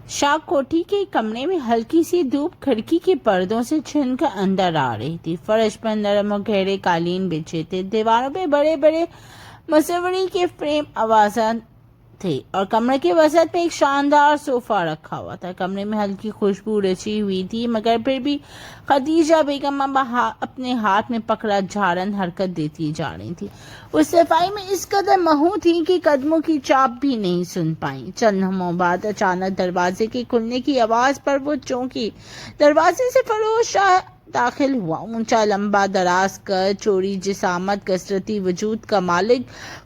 شاہ کوٹھی کے کمرے میں ہلکی سی دھوپ کھڑکی کے پردوں سے چھن کر اندر آ رہی تھی۔ فرش پر نرم اور گہرے قالین بچھے تھے، دیواروں پہ بڑے بڑے مصوری کے فریم آوازان تھے اور کمرے کے وسط میں ایک شاندار صوفہ رکھا ہوا تھا۔ کمرے میں ہلکی خوشبو رچی ہوئی تھی، مگر پھر بھی خدیجہ بیگم اپنے ہاتھ میں پکڑا جھارن حرکت دیتی جا رہی تھی۔ اس صفائی میں اس قدر محو تھی کہ قدموں کی چاپ بھی نہیں سن پائیں۔ چند لمحوں بعد اچانک دروازے کے کھلنے کی آواز پر وہ چونکی۔ دروازے سے فروز شاہ داخل ہوا، اونچا لمبا دراز قد، چوڑی جسامت، کثرتی وجود کا مالک،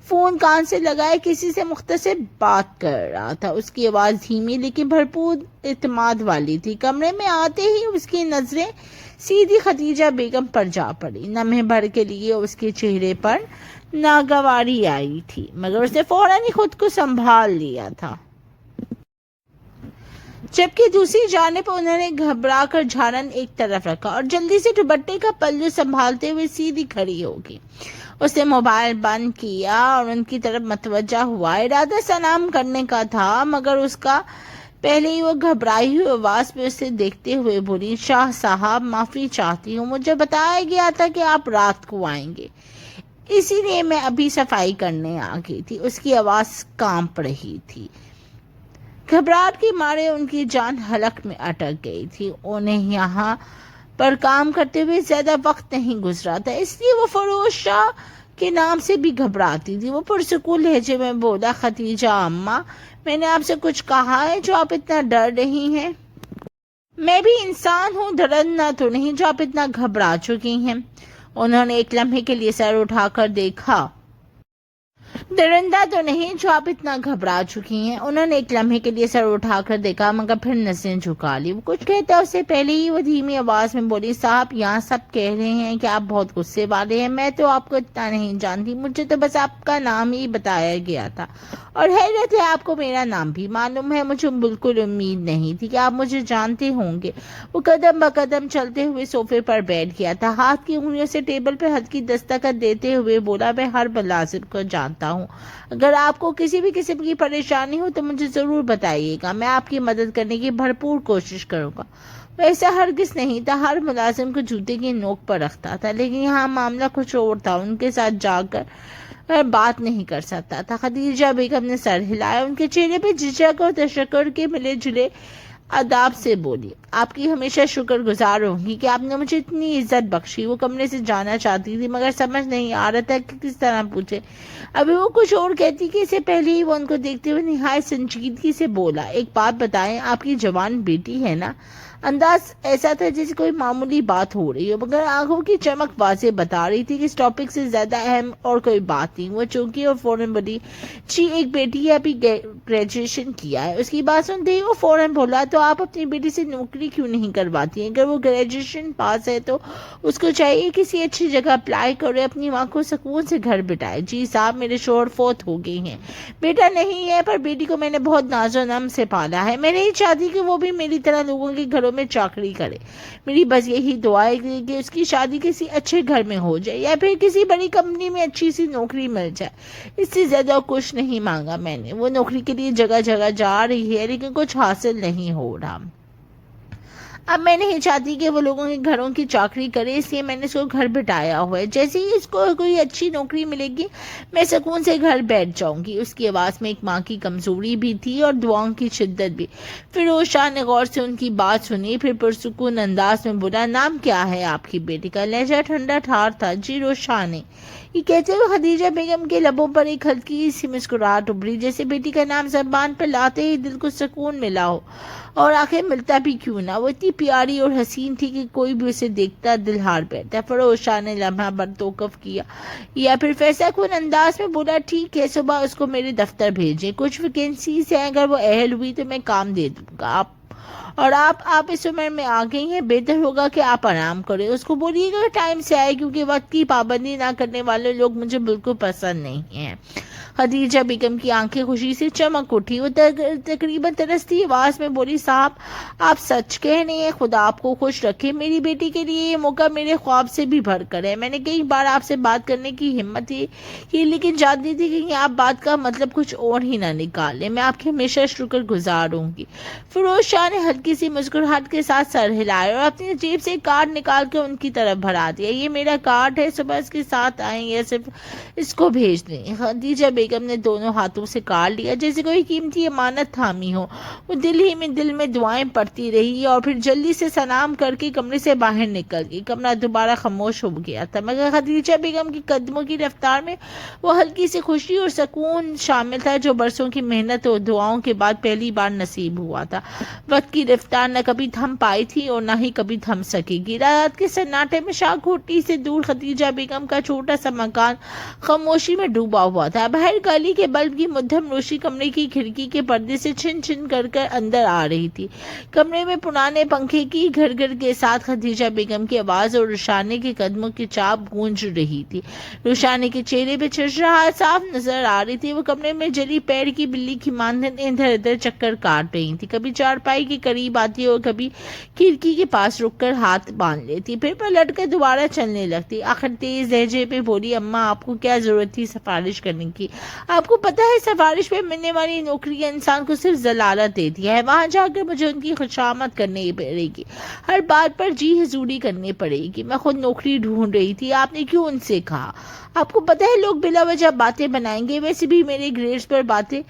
فون کان سے لگائے کسی سے مختصر بات کر رہا تھا۔ اس کی آواز دھیمی لیکن بھرپور اعتماد والی تھی۔ کمرے میں آتے ہی اس کی نظریں سیدھی خدیجہ بیگم پر جا پڑی۔ لمحے بھر کے لیے اس کے چہرے پر ناگواری آئی تھی، مگر اس نے فوراً ہی خود کو سنبھال لیا تھا۔ جبکہ دوسری جانب انہوں نے گھبرا کر جھارن ایک طرف رکھا اور جلدی سے دوپٹے کا پلو سنبھالتے ہوئے سیدھی کھڑی ہو گئی۔ اس نے موبائل بند کیا اور ان کی طرف متوجہ ہوا۔ ارادہ سلام کرنے کا تھا، مگر اس کا پہلے ہی وہ گھبرائی ہوئی آواز میں اسے دیکھتے ہوئے بولی، شاہ صاحب معافی چاہتی ہوں، مجھے بتایا گیا تھا کہ آپ رات کو آئیں گے، اسی لیے میں ابھی صفائی کرنے آ گئی تھی۔ اس کی آواز کانپ رہی تھی، گھبراہٹ کے مارے ان کی جان حلق میں اٹک گئی تھی۔ انہیں یہاں پر کام کرتے ہوئے زیادہ وقت نہیں گزرا تھا، اس لیے وہ فروز شاہ کے نام سے بھی گھبراتی تھی۔ وہ پرسکون لہجے میں بولا، خدیجہ اماں، میں نے آپ سے کچھ کہا ہے جو آپ اتنا ڈر رہی ہیں؟ میں بھی انسان ہوں، ڈرنا تو نہیں جو آپ اتنا گھبرا چکی ہیں۔ انہوں نے ایک لمحے کے لیے سر اٹھا کر دیکھا۔ درندہ تو نہیں جو آپ اتنا گھبرا چکی ہیں۔ انہوں نے ایک لمحے کے لیے سر اٹھا کر دیکھا، مگر پھر نظریں جھکا لی۔ وہ کچھ کہتا اس سے پہلے ہی وہ دھیمی آواز میں بولی، صاحب یہاں سب کہہ رہے ہیں کہ آپ بہت غصے والے ہیں، میں تو آپ کو اتنا نہیں جانتی، مجھے تو بس آپ کا نام ہی بتایا گیا تھا، اور حیرت ہے آپ کو میرا نام بھی معلوم ہے، مجھے بالکل امید نہیں تھی کہ آپ مجھے جانتے ہوں گے۔ وہ قدم بقدم چلتے ہوئے صوفے پر بیٹھ گیا تھا، ہاتھ کی انگلیوں سے ٹیبل پر ہلکی دستخط دیتے ہوئے بولا، میں ہر ملازم کو جانتا ہوں، اگر آپ کو کسی بھی قسم کی پریشانی ہو تو مجھے ضرور بتائیے گا، میں آپ کی مدد کرنے کی بھرپور کوشش کروں گا۔ ویسا ہرگز نہیں تھا، ہر ملازم کو جوتے کی نوک پر رکھتا تھا، لیکن یہاں معاملہ کچھ اور تھا، ان کے ساتھ جا کر بات نہیں کر سکتا تھا۔ خدیجہ بیگم نے سر ہلایا، ان کے چہرے پہ جھجک اور تشکر کے ملے جلے اداب سے بولی، آپ کی ہمیشہ شکر گزار ہوں گی کہ آپ نے مجھے اتنی عزت بخشی۔ وہ کمرے سے جانا چاہتی تھی، مگر سمجھ نہیں آ رہا تھا کہ کس طرح پوچھے۔ ابھی وہ کچھ اور کہتی کہ اسے پہلے ہی وہ ان کو دیکھتے ہوئے نہایت سنجیدگی سے بولا، ایک بات بتائیں، آپ کی جوان بیٹی ہے نا؟ انداز ایسا تھا جیسے کوئی معمولی بات ہو رہی ہو، مگر آنکھوں کی چمک واضح بتا رہی تھی کہ اس ٹاپک سے زیادہ اہم اور کوئی بات نہیں۔ وہ چونکی اور فوراً بولی، جی ایک بیٹی ہے، ابھی گریجویشن کیا ہے۔ اس کی بات سنتے ہی وہ فوراً بولا، تو آپ اپنی بیٹی سے نوکری کیوں نہیں کرواتی ہیں؟ اگر وہ گریجویشن پاس ہے تو اس کو چاہیے کسی اچھی جگہ اپلائی کرے، اپنی ماں کو سکون سے گھر بٹھائے۔ جی صاحب، میرے شوہر فوت ہو گئی ہیں، بیٹا نہیں ہے، پر بیٹی کو میں نے بہت ناز و نم سے پالا ہے، میں نہیں چاہتی کہ وہ بھی میری طرح لوگوں کے گھروں میں چاکری کرے۔ میری بس یہی دعا ہے کہ اس کی شادی کسی اچھے گھر میں ہو جائے، یا پھر کسی بڑی کمپنی میں اچھی سی نوکری مل جائے، اس سے زیادہ کچھ نہیں مانگا میں نے۔ وہ نوکری کے لیے جگہ جگہ جا رہی ہے، لیکن کچھ حاصل نہیں ہو رہا۔ اب میں نہیں چاہتی کہ وہ لوگوں کے گھروں کی چاکری کرے، اس لیے میں نے اس کو گھر بٹھایا ہوا ہے، جیسے ہی اس کو کوئی اچھی نوکری ملے گی میں سکون سے گھر بیٹھ جاؤں گی۔ اس کی آواز میں ایک ماں کی کمزوری بھی تھی اور دعاؤں کی شدت بھی۔ فیروز شاہ نے غور سے ان کی بات سنی، پھر پرسکون انداز میں بولا، نام کیا ہے آپ کی بیٹی کا؟ لہجہ ٹھنڈا ٹھار تھا۔ جی روشانی۔ یہ کہتے ہوئے خدیجہ بیگم کے لبوں پر ایک ہلکی سی مسکراہٹ ابھری، جیسے بیٹی کا نام زبان پر لاتے ہی دل کو سکون ملا ہو، اور آخر ملتا بھی کیوں نہ۔ وہ اتنی پیاری اور حسین تھی کہ کوئی بھی اسے دیکھتا دل ہار بیٹھتا۔ فیروز شاہ نے لمحہ بھر توقف کیا، یا پھر فیصلہ کن انداز میں بولا، ٹھیک ہے، صبح اس کو میرے دفتر بھیجیں، کچھ ویکینسیز ہیں، اگر وہ اہل ہوئی تو میں کام دے دوں گا۔ آپ اس عمر میں آ گئی ہیں، بہتر ہوگا کہ آپ آرام کریں، اس کو بولیے گا ٹائم سے آئے، کیونکہ وقت کی پابندی نہ کرنے والے لوگ مجھے بالکل پسند نہیں ہیں۔ खदीजा बेगम की आंखें खुशी से चमक उठी। वो तकरीबन तरसती आवाज में बोली, साहब आप सच कह रहे हैं, खुदा आपको खुश रखे। मेरी बेटी के लिए ये मौका मेरे ख्वाब से भी भरकर है। मैंने कई बार आपसे बात करने की हिम्मत की, लेकिन जानती थी कि आप बात का मतलब कुछ और ही ना निकालें। मैं आपके हमेशा शुक्र गुजार होंगी। फिरोज शाह ने हल्की सी मुस्कुराहट के साथ सर हिलाया और अपनी जेब से कार्ड निकाल कर उनकी तरफ बढ़ा दिया। ये मेरा कार्ड है, सुबह इसके साथ आए या सिर्फ इसको भेज दें। खदीजा बेगम ने दोनों हाथों से कार्ड लिया जैसे कोई कीमती अमानत थामी हो। वो दिल में दुआएं पढ़ती रही और फिर जल्दी से सलाम करके कमरे से बाहर निकल गई। कमरा दोबारा खामोश हो गया था, मगर खदीजा बेगम की कदमों की रफ्तार में वो हल्की सी खुशी और सुकून शामिल था जो बरसों की मेहनत और दुआओं के बाद पहली बार नसीब हुआ था। वक्त की रफ्तार न कभी थम पाई थी और न ही कभी थम सकेगी। रात के सन्नाटे में शाहकोटी से दूर खदीजा बेगम का छोटा सा मकान खामोशी में डूबा हुआ था। बाहर गली के बल्ब की मध्यम रोशनी कमरे की खिड़की के पर्दे से छिन छिन कर अंदर आ रही थी। कमरे में पुराने पंखे की घर घर के साथ खदीजा बेगम की आवाज और रुशाने के कदमों की चाप गूंज रही थी। रुशाने के चेहरे पे चिड़चिड़ाहट साफ नजर आ रही थी। वो कमरे में जली पैर की बिल्ली की मानद इधर उधर चक्कर काट रही थी। कभी चारपाई के करीब आती और कभी खिड़की के पास रुककर हाथ बांध लेती, फिर पलट कर दोबारा चलने लगती। आखिर तेज लहजे पे बोली, अम्मा आपको क्या जरूरत थी सिफारिश करने की? आपको पता है सिफारिश पे मिलने वाली नौकरी इंसान को सिर्फ जलालत देती है। वहां जाकर मुझे उनकी खुशामद करनी पड़ेगी, हर बात पर जी हजूरी करनी पड़ेगी। मैं खुद नौकरी ढूंढ रही थी, आपने क्यों उनसे कहा? आपको पता है लोग बिला वजह बातें बनाएंगे। वैसे भी मेरे ग्रेड्स पर बातें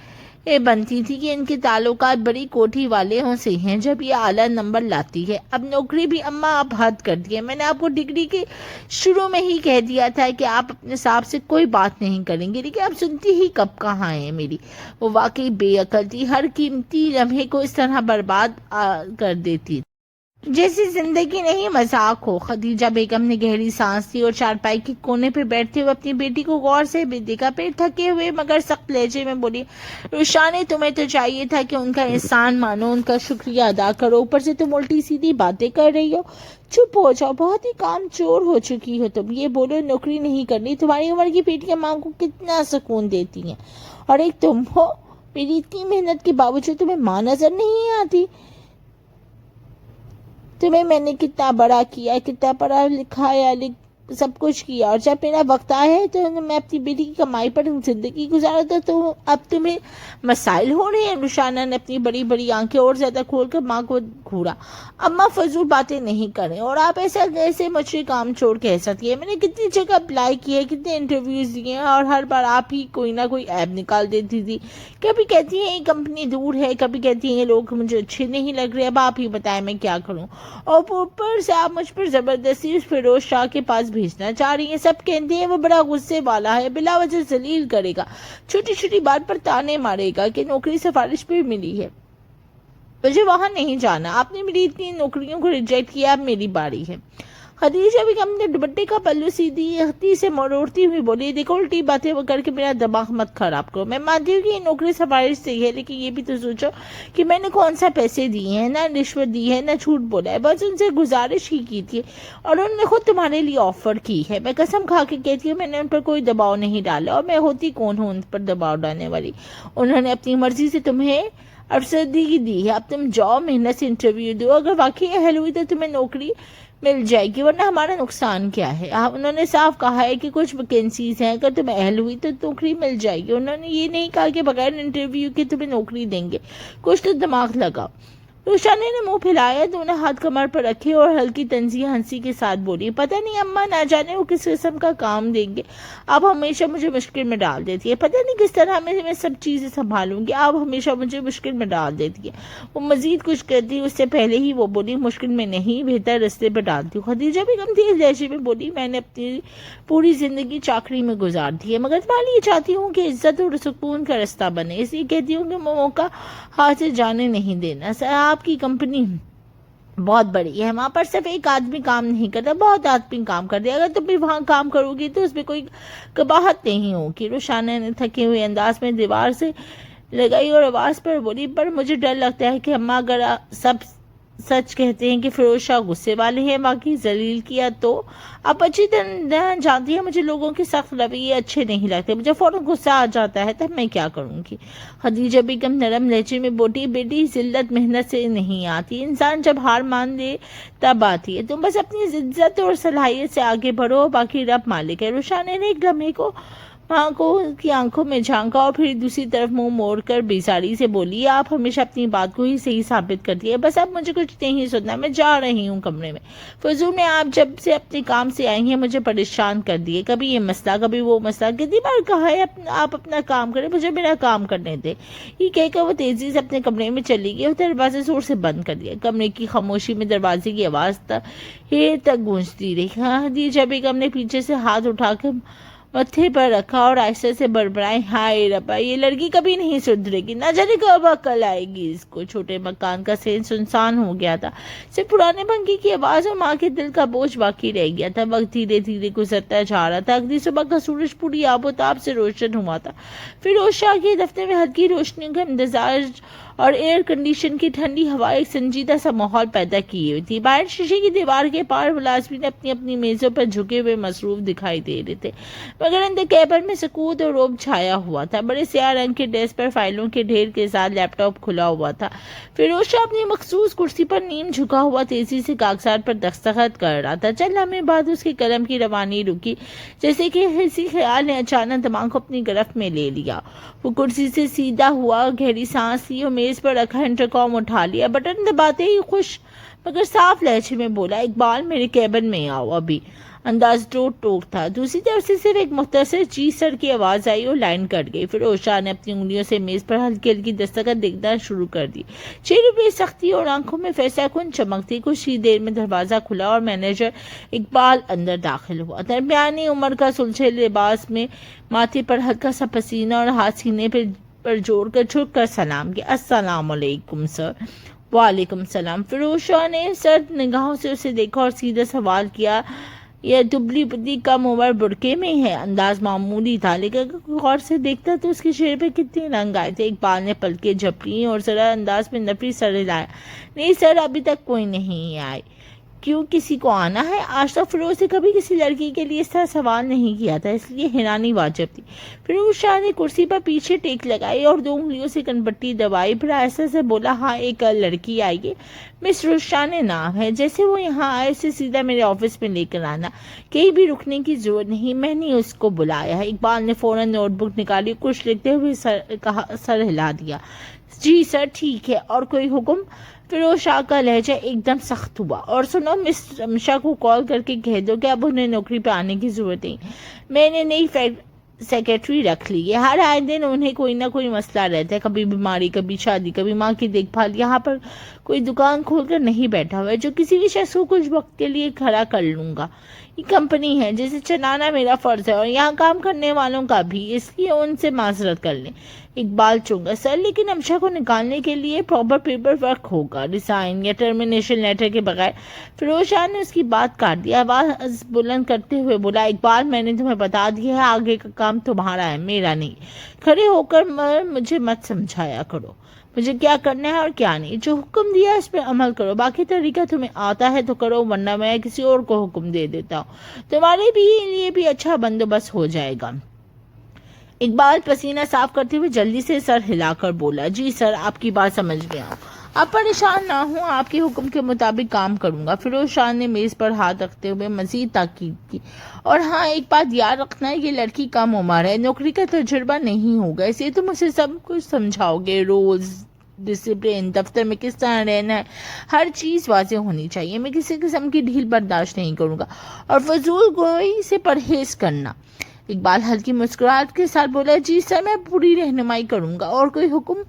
बनती थी कि इनके ताल्लुकात बड़ी कोठी वाले हों से हैं जब ये आला नंबर लाती है। अब नौकरी भी अम्मा आप हद कर दिए। मैंने आपको डिग्री के शुरू में ही कह दिया था कि आप अपने साहब से कोई बात नहीं करेंगे, लेकिन आप सुनती ही कब कहाँ हैं मेरी। वो वाकई बेअकल थी, हर कीमती लम्हे को इस तरह बर्बाद कर देती जैसी जिंदगी नहीं मजाक हो। खदीजा बेगम ने गहरी सांस ली और चारपाई के कोने पे बैठते हुए अपनी बेटी को गौर से देखा। फिर थके हुए मगर सख्त लहजे में बोली, रुशाने तुम्हें तो चाहिए था कि उनका एहसान मानो, उनका शुक्रिया अदा करो, ऊपर से तुम उल्टी सीधी बातें कर रही हो। चुप हो जाओ, बहुत ही काम चोर हो चुकी हो तुम। ये बोलो नौकरी नहीं करनी, तुम्हारी उम्र की बेटियां माँ को कितना सुकून देती हैं, और एक तुम हो, मेरी इतनी मेहनत के बावजूद तुम्हें माँ नजर नहीं आती। तुम्हें मैंने कितना बड़ा किया, कितना पढ़ा लिखाया, सब कुछ किया, और जब मेरा वक्त आया है तो मैं अपनी बेटी की कमाई पर जिंदगी गुजारा था, तो अब तुम्हें मसाइल हो रहे हैं। रुशाना ने अपनी बड़ी बड़ी आंखें और ज्यादा खोलकर माँ को घूरा। अम्मा फजूल बातें नहीं करें, और आप ऐसा कैसे मुझे काम छोड़ कह सकती है? मैंने कितनी जगह अप्लाई किया है, कितने इंटरव्यूज दिए हैं, और हर बार आप ही कोई ना कोई ऐप निकाल देती थी। कभी कहती है ये कंपनी दूर है, कभी कहती है ये लोग मुझे अच्छे नहीं लग रहे, अब आप ही बताएं मैं क्या करूं। और ऊपर से आप मुझ पर जबरदस्ती उस फिरोज शाह के पास भेजना चाह रही है। सब कहते हैं वो बड़ा गुस्से वाला है, बिला वजह जलील करेगा, छोटी छोटी बात पर ताने मारेगा कि नौकरी सिफारिश पे मिली है, मुझे वहां नहीं जाना। आपने मेरी इतनी नौकरियों को रिजेक्ट किया, अब मेरी बारी है। खदीजा बेगम ने दुपट्टे का पल्लू सीधी से मरोड़ती हुई बोली, देखो उल्टी बातें वो करके मेरा दिमाग मत खराब करो। मैं मानती हूँ कि ये नौकरी सिफारिश सही है, लेकिन ये भी तो सोचो कि मैंने कौन सा पैसे दिए हैं, ना रिश्वत दी है, ना झूठ बोला है, बस उनसे गुजारिश ही की थी, और उन्होंने खुद तुम्हारे लिए ऑफर की है। मैं कसम खा के कहती हूँ मैंने उन पर कोई दबाव नहीं डाला, और मैं होती कौन हूँ उन पर दबाव डालने वाली। उन्होंने अपनी मर्जी से तुम्हें अवसरदगी दी है, अब तुम जाओ, मेहनत से इंटरव्यू दो, अगर वाकई अहल हुई तो तुम्हें नौकरी मिल जाएगी, वरना हमारा नुकसान क्या है। उन्होंने साफ कहा है कि कुछ वैकेंसीज हैं, अगर तुम्हें अहल हुई तो नौकरी मिल जाएगी। उन्होंने ये नहीं कहा कि बगैर इंटरव्यू के तुम्हें नौकरी देंगे। कुछ तो दिमाग लगाओ। रुशाने ने मुंह फैलाया, दोनों हाथ कमर पर रखे और हल्की तंजिया हंसी के साथ बोली, पता नहीं अम्मा, ना जाने वो किस किस्म का काम देंगे, आप हमेशा मुझे मुश्किल में डाल देती है। पता नहीं किस तरह मैं सब चीजें संभालूंगी, आप हमेशा मुझे मुश्किल में डाल देती है। वो मजीद कुछ कहती उससे पहले ही वो बोली, मुश्किल में नहीं, बेहतर रास्ते पर डालती हूँ। खदीजा बेगम तेज लहजे में बोली, मैंने अपनी पूरी जिंदगी चाकरी में गुजार दी है, मगर मैं ये चाहती हूँ कि इज्जत और सुकून का रास्ता बने, इसलिए कहती हूँ कि मौका हाथ से जाने नहीं देना। आपकी कंपनी बहुत बड़ी है, वहां पर सिर्फ एक आदमी काम नहीं करता, बहुत आदमी काम करते हैं। अगर तुम भी वहां काम करोगी तो उसमें कोई कबाहत नहीं होगी। रुशाना ने थके हुए अंदाज में दीवार से लगाई और आवाज पर बोली, पर मुझे डर लगता है कि अम्मा, अगर सब सच कहते हैं कि फिरोज शाह गुस्से वाले हैं, बाकी जलील किया तो आप अच्छी तरह जानती हैं मुझे लोगों के सख्त रवैये अच्छे नहीं लगते, मुझे फौरन गुस्सा आ जाता है, तब मैं क्या करूंगी। खदीजा बेगम नरम लहजे में बोली, बेटी जिल्लत मेहनत से नहीं आती, इंसान जब हार मान ले तब आती है, तुम बस अपनी इज्जत और सलाहियत से आगे बढ़ो, बाकी रब मालिक है। रुशाने ने एक लम्हे को माँ को की आंखों में झांका और फिर दूसरी तरफ मुंह मोड़कर बेजारी से बोली, आप हमेशा अपनी बात को ही सही साबित करती है, बस अब मुझे कुछ नहीं सुनना, मैं जा रही हूँ कमरे में। फजूल में आप जब से अपने काम से आई हैं मुझे परेशान कर दिए, कभी ये मसला कभी वो मसला, कितनी बार कहा है आप अपना काम करें, मुझे मेरा काम करने दे। ये कहकर वो तेजी से अपने कमरे में चली गई और दरवाजे जोर से बंद कर दिया। कमरे की खामोशी में दरवाजे की आवाज़ तक गूंजती रही। खदीजा बेगम ने पीछे से हाथ उठाकर मत्थे पर रखा और आयशा से बड़बड़ाई, हाय रब्बा, ये लड़की कभी नहीं सुधरेगी, न जाने कब अकल आएगी इसको। छोटे मकान का सेन सुनसान हो गया था, सिर्फ पुराने पंखे की आवाज और माँ के दिल का बोझ बाकी रह गया था। वक्त धीरे धीरे गुजरता जा रहा था। अगली सुबह का सूरज पूरी आबोताब से रोशन हुआ था। फिरोज शाह के दफ्तर में हल्की रोशनी का इंतजार और एयर कंडीशन की ठंडी हवा एक संजीदा सा माहौल पैदा किए हुई थी। बाहर शीशे की दीवार के पार मुलाजमीन अपनी अपनी मेजों पर झुके हुए मसरूफ दिखाई दे रहे थे, मगर अंदर कैबिन में सुकून और रोब छाया हुआ था। बड़े स्याह रंग के डेस्क पर फाइलों के ढेर के साथ लैपटॉप खुला हुआ था। फिरोज शाह अपनी मखसूस कुर्सी पर नीम झुका हुआ तेजी से कागजात पर दस्तखत कर रहा था। चंद लम्हे बाद उसके कलम की रवानी रुकी, जैसे कि किसी ख्याल ने अचानक दिमाग को अपनी गिरफ्त में ले लिया। वो कुर्सी से सीधा हुआ, गहरी सांस ली और मेज पर रखा इंटरकॉम उठा लिया। बटन दबाते ही खुश मगर साफ लहजे में बोला, इकबाल मेरे कैबिन में आओ अभी। अंदाज टोक था। दूसरी तरफ से सिर्फ एक मुख्तसर जी सर की आवाज आई और लाइन कट गई। फिरोज शाह ने अपनी उंगलियों से मेज पर हल्की हल्की दस्तखत देखना शुरू कर दी। चेहरे पे सख्ती और आंखों में फैसला कुन चमक थी। कुछ ही देर में दरवाजा खुला और मैनेजर इकबाल अंदर दाखिल हुआ। दरमियानी उम्र का सुलझे लिबास में, माथे पर हल्का सा पसीना और हाथ सीने पर जोड़कर झुक कर सलाम किया, अस्सलाम वालेकुम सर। वालेकुम सलाम। फिरोज शाह ने सर्द निगाहों से उसे देखा और सीधा सवाल किया, यह दुबली पतली कम उम्र बुरके में है। अंदाज मामूली था, लेकिन गौर से देखता तो उसके चेहरे पे कितने रंग आए थे। इकबाल ने पलकें झपकी और जरा अंदाज में नफरी सर हिलाया, नहीं सर, अभी तक कोई नहीं आए। क्यों, किसी को आना है? आज तक फिरोज ने कभी किसी लड़की के लिए इस तरह सवाल नहीं किया था, इसलिए हैरानी वाजिब थी। फिरोज शाह ने कुर्सी पर पीछे टेक लगाई और 2 उंगलियों से कनपट्टी दबाई, फिर ऐसे से बोला, हाँ एक लड़की आई है, मिस रुशाने नाम है। जैसे वो यहाँ आए उसे सीधा मेरे ऑफिस में लेकर आना, कहीं भी रुकने की जरूरत नहीं, मैंने उसको बुलाया है। इकबाल ने फौरन नोटबुक निकाली, कुछ लिखते हुए सर हिला दिया, जी सर ठीक है, और कोई हुक्म? फिरोज शाह का लहजा एकदम सख्त हुआ, और सुनो, मिस रमशा को कॉल करके कह दो कि अब उन्हें नौकरी पे आने की जरूरत नहीं, मैंने नई सेक्रेटरी रख ली है, हर आए दिन उन्हें कोई ना कोई मसला रहता है, कभी बीमारी, कभी शादी, कभी माँ की देखभाल। यहाँ पर कोई दुकान खोलकर नहीं बैठा हुआ है जो किसी भी शख्स को कुछ वक्त के लिए खड़ा कर लूँगा। ये कंपनी है जिसे चलाना मेरा फर्ज है और यहाँ काम करने वालों का भी, इसलिए उनसे माजरत कर लें। इकबाल चूंगा, सर लेकिन अमशा को निकालने के लिए प्रॉपर पेपर वर्क होगा, रिसाइन या टर्मिनेशन लेटर के बगैर। फिरोज शाह ने उसकी बात काट दिया, आवाज बुलंद करते हुए बोला, इकबाल मैंने तुम्हें बता दिया है, आगे का काम तुम्हारा है, मेरा नहीं। खड़े होकर मुझे मत समझाया करो मुझे क्या करना है और क्या नहीं, जो हुक्म दिया इस पर अमल करो, बाकी तरीका तुम्हें आता है तो करो, वरना मैं किसी और को हुक्म दे देता हूँ, तुम्हारे लिए भी अच्छा बंदोबस्त हो जाएगा। इकबाल पसीना साफ करते हुए जल्दी से सर हिलाकर बोला, जी सर आपकी बात समझ गया हूँ, आप परेशान ना हो, आपके हुक्म के मुताबिक काम करूंगा। फिरोज शाह ने मेज पर हाथ रखते हुए मजीद ताकीद की, और हाँ एक बात याद रखना है, ये लड़की कम उम्र है, नौकरी का तजुर्बा नहीं होगा, इसलिए तुम उसे सब कुछ समझाओगे, रोज डिसिप्लिन, दफ्तर में किस तरह रहना है, हर चीज़ वाज़ेह होनी चाहिए। मैं किसी किस्म की ढील बर्दाश्त नहीं करूँगा, और फजूल गोई से परहेज करना। इकबाल हल्की मुस्कुराहट के साथ बोला, जी सर मैं पूरी रहनुमाई करूँगा, और कोई हुक्म?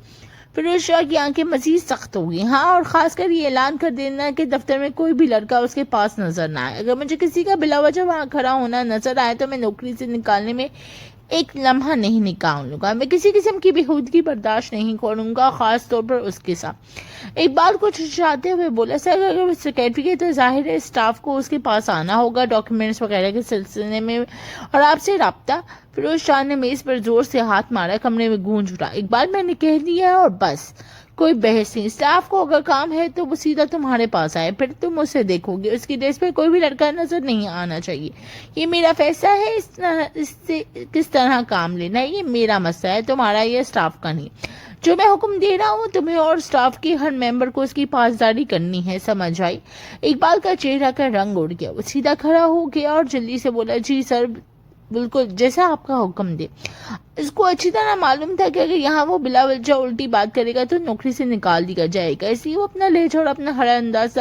फिरोज शाह की आंखें मजीद सख्त हो गई, हाँ और खासकर ये ऐलान कर देना कि दफ्तर में कोई भी लड़का उसके पास नजर ना आए, अगर मुझे किसी का बिलावजह वहाँ खड़ा होना नजर आए तो मैं नौकरी से निकालने में एक लम्हा नहीं निकालूंगा, मैं किसी किस्म की बेहूदगी बर्दाश्त नहीं करूंगा, खास तौर पर उसके साथ। इकबाल को छुछाते हुए बोला, सर अगर वो सेक्रेटरी है तो जाहिर है स्टाफ को उसके पास आना होगा डॉक्यूमेंट्स वगैरह के सिलसिले में, और आपसे रब्ता। फिरोज शाह ने मेज पर जोर से हाथ मारा, कमरे में गूंज उठा, इकबाल मैंने कह दिया और बस, کوئی بحث نہیں. اسٹاف کو اگر کام ہے تو وہ سیدھا تمہارے پاس آئے, پھر تم اسے دیکھو گے. اس کی ڈیسک پہ کوئی بھی لڑکا نظر نہیں آنا چاہیے. یہ میرا فیصلہ ہے, اس سے کس طرح کام لینا ہے یہ میرا مسئلہ ہے, تمہارا یہ اسٹاف کا نہیں. جو میں حکم دے رہا ہوں تمہیں اور اسٹاف کے ہر ممبر کو اس کی پاسداری کرنی ہے, سمجھ آئی؟ اقبال کا چہرہ کا رنگ اڑ گیا. وہ سیدھا کھڑا ہو گیا اور جلدی سے بولا, جی سر, بالکل جیسا آپ کا حکم دے. اس کو اچھی طرح معلوم تھا کہ اگر یہاں وہ بلا وجہ الٹی بات کرے گا تو نوکری سے نکال دیا جائے گا, اس لیے وہ اپنا لہجہ اور اپنا ہر اندازہ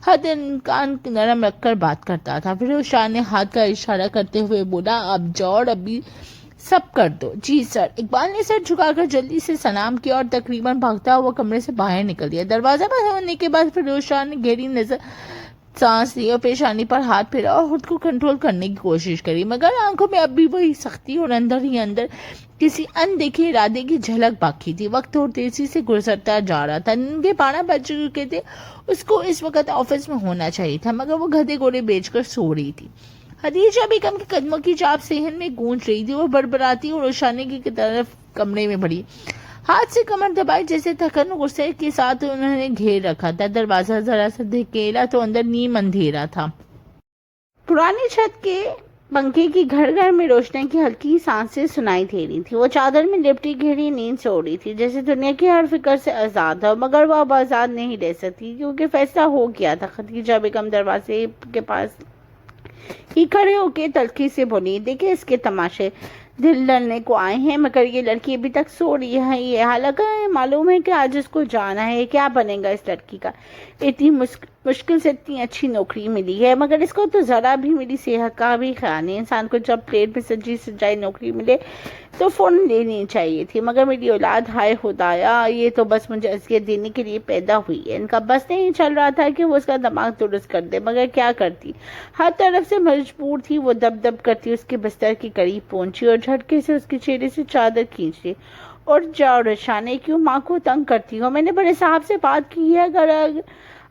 حد امکان نرم رکھ کر بات کرتا تھا. پھر اس شاہ نے ہاتھ کا اشارہ کرتے ہوئے بولا, اب جاؤ اور ابھی سب کر دو. جی سر. اقبال نے سر جھکا کر جلدی سے سلام کیا اور تقریباً بھاگتا ہوا کمرے سے باہر نکل گیا. دروازہ بند ہونے کے بعد فیروز شاہ نے گہری سانس لی اور پیشانی پر ہاتھ پھیرا اور خود کو کنٹرول کرنے کی کوشش کری, مگر آنکھوں میں اب بھی وہی سختی اور اندر ہی اندر کسی اندیکھے ارادے کی جھلک باقی تھی. وقت اور تیزی سے گزرتا جا رہا تھا. دن کے 12 بج چکے تھے. اس کو اس وقت آفس میں ہونا چاہیے تھا, مگر وہ گدھے گھوڑے بیچ کر سو رہی تھی. خدیجہ بیگم کے قدموں کی چاپ صحن میں گونج رہی تھی. وہ بڑبڑاتی اور روشانی کی طرف کمرے میں بڑھی, ہاتھ سے کمر دبائی, جیسے تھکن غصے کے ساتھ انہوں نے گھیر رکھا تھا. دروازہ ذرا سا دھکیلا تو اندر نیم اندھیرا تھا. پرانی چھت کے پنکھے کی گھر گھر میں روشنی کی ہلکی سانسیں سنائی دے رہی تھی. وہ چادر میں لپٹی گہری نیند سو رہی تھی, جیسے دنیا کی ہر فکر سے آزاد ہو, مگر وہ اب آزاد نہیں رہ سکتی کیونکہ فیصلہ ہو گیا تھا. خدیجہ بیگم دروازے کے پاس ہی کھڑے ہو کے تلخی سے بولی, دیکھیں اس کے تماشے دل لڑنے کو آئے ہیں, مگر یہ لڑکی ابھی تک سو رہی ہے. یہ حالانکہ معلوم ہے کہ آج اس کو جانا ہے. کیا بنے گا اس لڑکی کا؟ اتنی مشکل سے اتنی اچھی نوکری ملی ہے, مگر اس کو تو ذرا بھی میری صحت کا بھی خیال نہیں. انسان کو جب پلیٹ میں سجی سجائی نوکری ملے تو فوراً لینی چاہیے تھی, مگر میری اولاد, ہائے خدایا, یہ تو بس مجھے اذیت دینے کے لیے پیدا ہوئی ہے. ان کا بس نہیں چل رہا تھا کہ وہ اس کا دماغ درست کر دے, مگر کیا کرتی, ہر طرف سے مجبور تھی. وہ دب دب کرتی اس کے بستر کے قریب پہنچی اور جھٹکے سے اس کے چہرے سے چادر کھینچ لی. اور جاؤ رشانے, کیوں ماں کو تنگ کرتی ہو؟ میں نے بڑے صاحب سے بات کی ہے,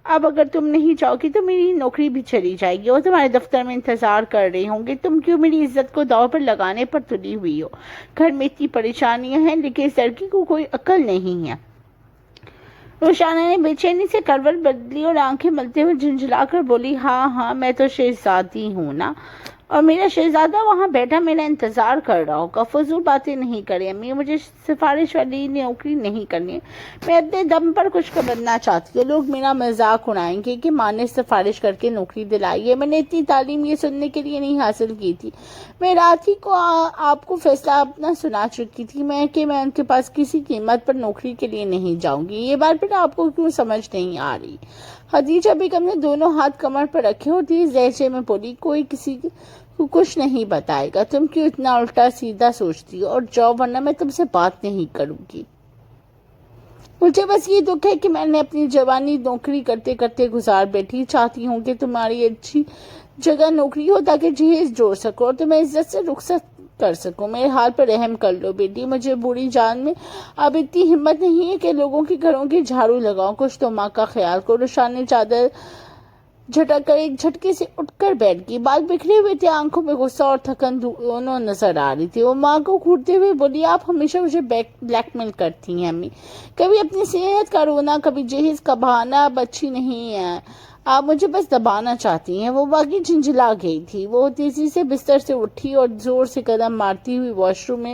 اگر تم نہیں جاؤ گی تو میری نوکری بھی چلی جائے گی. وہ تمہارے دفتر میں انتظار کر رہے ہوں گے. تم کیوں میری عزت کو داؤ پر لگانے پر تلی ہوئی ہو؟ گھر میں اتنی پریشانیاں ہیں لیکن اس لڑکی کو کوئی عقل نہیں ہے. روشانہ نے بے چینی سے کروٹ بدلی اور آنکھیں ملتے ہوئے جھنجھلا کر بولی, ہاں میں تو شہزادی ہوں نا, اور میرا شہزادہ وہاں بیٹھا میرا انتظار کر رہا ہوگا. فضول باتیں نہیں کریں امی, مجھے سفارش والی نوکری نہیں کرنی. میں اپنے دم پر کچھ بننا چاہتی ہوں. لوگ میرا مذاق اڑائیں گے کہ ماں نے سفارش کر کے نوکری دلائی ہے. میں نے اتنی تعلیم یہ سننے کے لیے نہیں حاصل کی تھی. میں رات ہی کو آپ کو فیصلہ اپنا سنا چکی تھی کہ میں ان کے پاس کسی قیمت پر نوکری کے لیے نہیں جاؤں گی. یہ بات پھر آپ کو کیوں سمجھ نہیں آ رہی؟ خدیجہ بیگم نے دونوں ہاتھ کمر پر رکھے اور تیز لہجے میں بولی, کوئی کسی کو کچھ نہیں بتائے گا. تم کیوں اتنا الٹا سیدھا سوچتی ہو؟ اور جاؤ, ورنہ میں تم سے بات نہیں کروں گی. مجھے بس یہ دکھ ہے کہ میں نے اپنی جوانی نوکری کرتے کرتے گزار بیٹھی. چاہتی ہوں کہ تمہاری اچھی جگہ نوکری ہو تاکہ جہیز جوڑ سکو اور تمہیں عزت سے رخصت کر سکوں. میرے حال پر رحم کر لو بیٹی. مجھے بوڑھی جان میں اب اتنی ہمت نہیں ہے کہ لوگوں کے گھروں کی جھاڑو لگاؤں. کچھ تو ماں کا خیال کرو. روشان نے چادر جھٹک کر ایک جھٹکے سے اٹھ کر بیٹھ گئی. بال بکھرے ہوئے تھے, آنکھوں میں غصہ اور تھکن دونوں نظر آ رہی تھی. وہ ماں کو گھورتے ہوئے بولی, آپ ہمیشہ مجھے بلیک میل کرتی ہیں امی. کبھی اپنی صحت کا رونا, کبھی جہیز کا بہانا. اب اچھی نہیں ہے, آپ مجھے بس دبانا چاہتی ہیں. وہ باقی جھنجھلا گئی تھی. وہ تیزی سے بستر سے اٹھی اور زور سے قدم مارتی ہوئی واش روم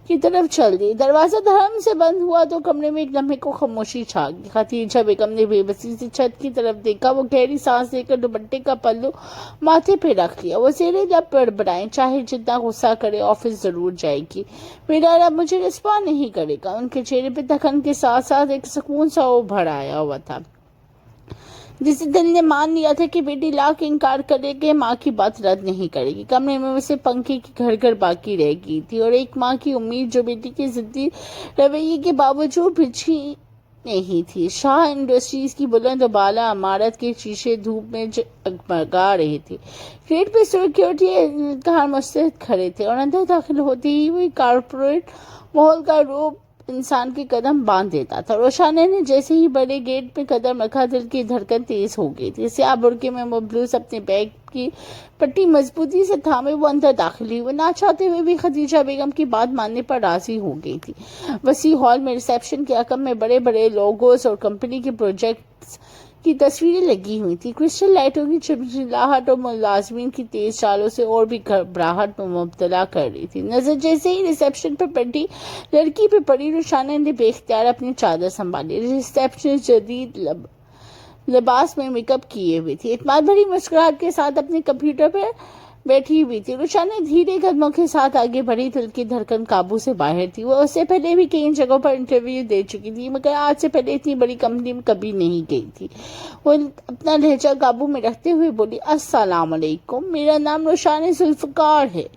کی طرف چل دی. دروازہ دھڑام سے بند ہوا تو کمرے میں ایک لمحے کو خاموشی چھا گئی. خدیجہ بیگم نے بے بسی سے چھت کی طرف دیکھا. وہ گہری سانس لے کر دوپٹے کا پلو ماتھے پہ رکھ لیا. وہ زیر لب بڑبڑائیں, چاہے جتنا غصہ کرے آفس ضرور جائے گی. میرا رب مجھے رسوا نہیں کرے گا. ان کے چہرے پہ تھکن کے ساتھ ساتھ ایک سکون سا ابھر آیا ہوا تھا, جسے دل نے مان لیا تھا کہ بیٹی لاکھ انکار کرے کہ ماں کی بات رد نہیں کرے گی. کمرے میں ویسے پنکھے کی گھر گھر باقی رہ گئی تھی اور ایک ماں کی امید جو بیٹی کے ضدی رویے کے باوجود بچھی نہیں تھی. شاہ انڈسٹریز کی بلند و بالا عمارت کے شیشے دھوپ میں جگمگا رہے تھے. گیٹ پہ سیکیورٹی اہلکار مستعد کھڑے تھے اور اندر داخل ہوتے ہی وہ کارپوریٹ ماحول کا روپ इंसान के कदम बांध देता था। रोशाना ने जैसे ही बड़े गेट पे कदम रखा, दिल की धड़कन तेज हो गई थी। स्याह बुर्के में मबलूस अपने बैग की पट्टी मजबूती से थामे वो अंदर दाखिल हुई। वो ना चाहते हुए भी खदीजा बेगम की बात मानने पर राजी हो गई थी। वसी हॉल में रिसेप्शन के अकम में बड़े बड़े लोगोस और कंपनी के प्रोजेक्ट्स की तस्वीरें लगी हुई थी। क्रिस्टल लाइटों की चिमचिलाहट और मुलाजमीन की तेज चालों से और भी घबराहट में मुब्तला कर रही थी। नजर जैसे ही रिसेप्शन पर बैठी लड़की पे पड़ी, रुशाना ने बेख्तियार अपनी चादर संभाली। रिसेप्शनिस्ट जदीद लिबास में मेकअप किए हुई थी, इत्मीनान भरी मुस्कुराहट के साथ अपने कंप्यूटर पर बैठी हुई थी। रुशाना धीरे कदमों के साथ आगे बढ़ी। दिल की धड़कन काबू से बाहर थी। वो उससे पहले भी कई जगहों पर इंटरव्यू दे चुकी थी, मगर आज से पहले इतनी बड़ी कंपनी में कभी नहीं गई थी। वो अपना लहजा काबू में रखते हुए बोली, अस्सलाम वालेकुम, मेरा नाम रुशाना जुल्फकार है,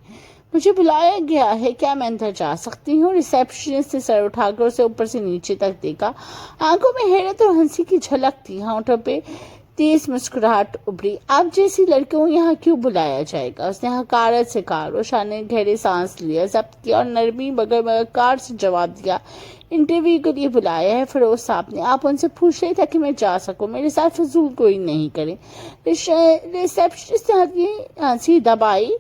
मुझे बुलाया गया है, क्या मैं अंदर जा सकती हूँ? रिसेप्शनिस्ट ने सर उठाकर उसे ऊपर से नीचे तक देखा। आंखों में हैरत और हंसी की झलक थी, होंठों पे तेज मुस्कुराहट उभरी। आप जैसी लड़कियों यहाँ क्यों बुलाया जाएगा? उसने हकारत से कहा। रोशाना ने गहरे सांस लिया, जब्त किया और नरमी मगर कार से जवाब दिया, इंटरव्यू के लिए बुलाया है फिरोज साहब ने। आप उनसे पूछ रहे थे कि मैं जा सकूं, मेरे साथ फजूल कोई नहीं करे। रिसेप्शनिस्ट ने हंसी दबाई,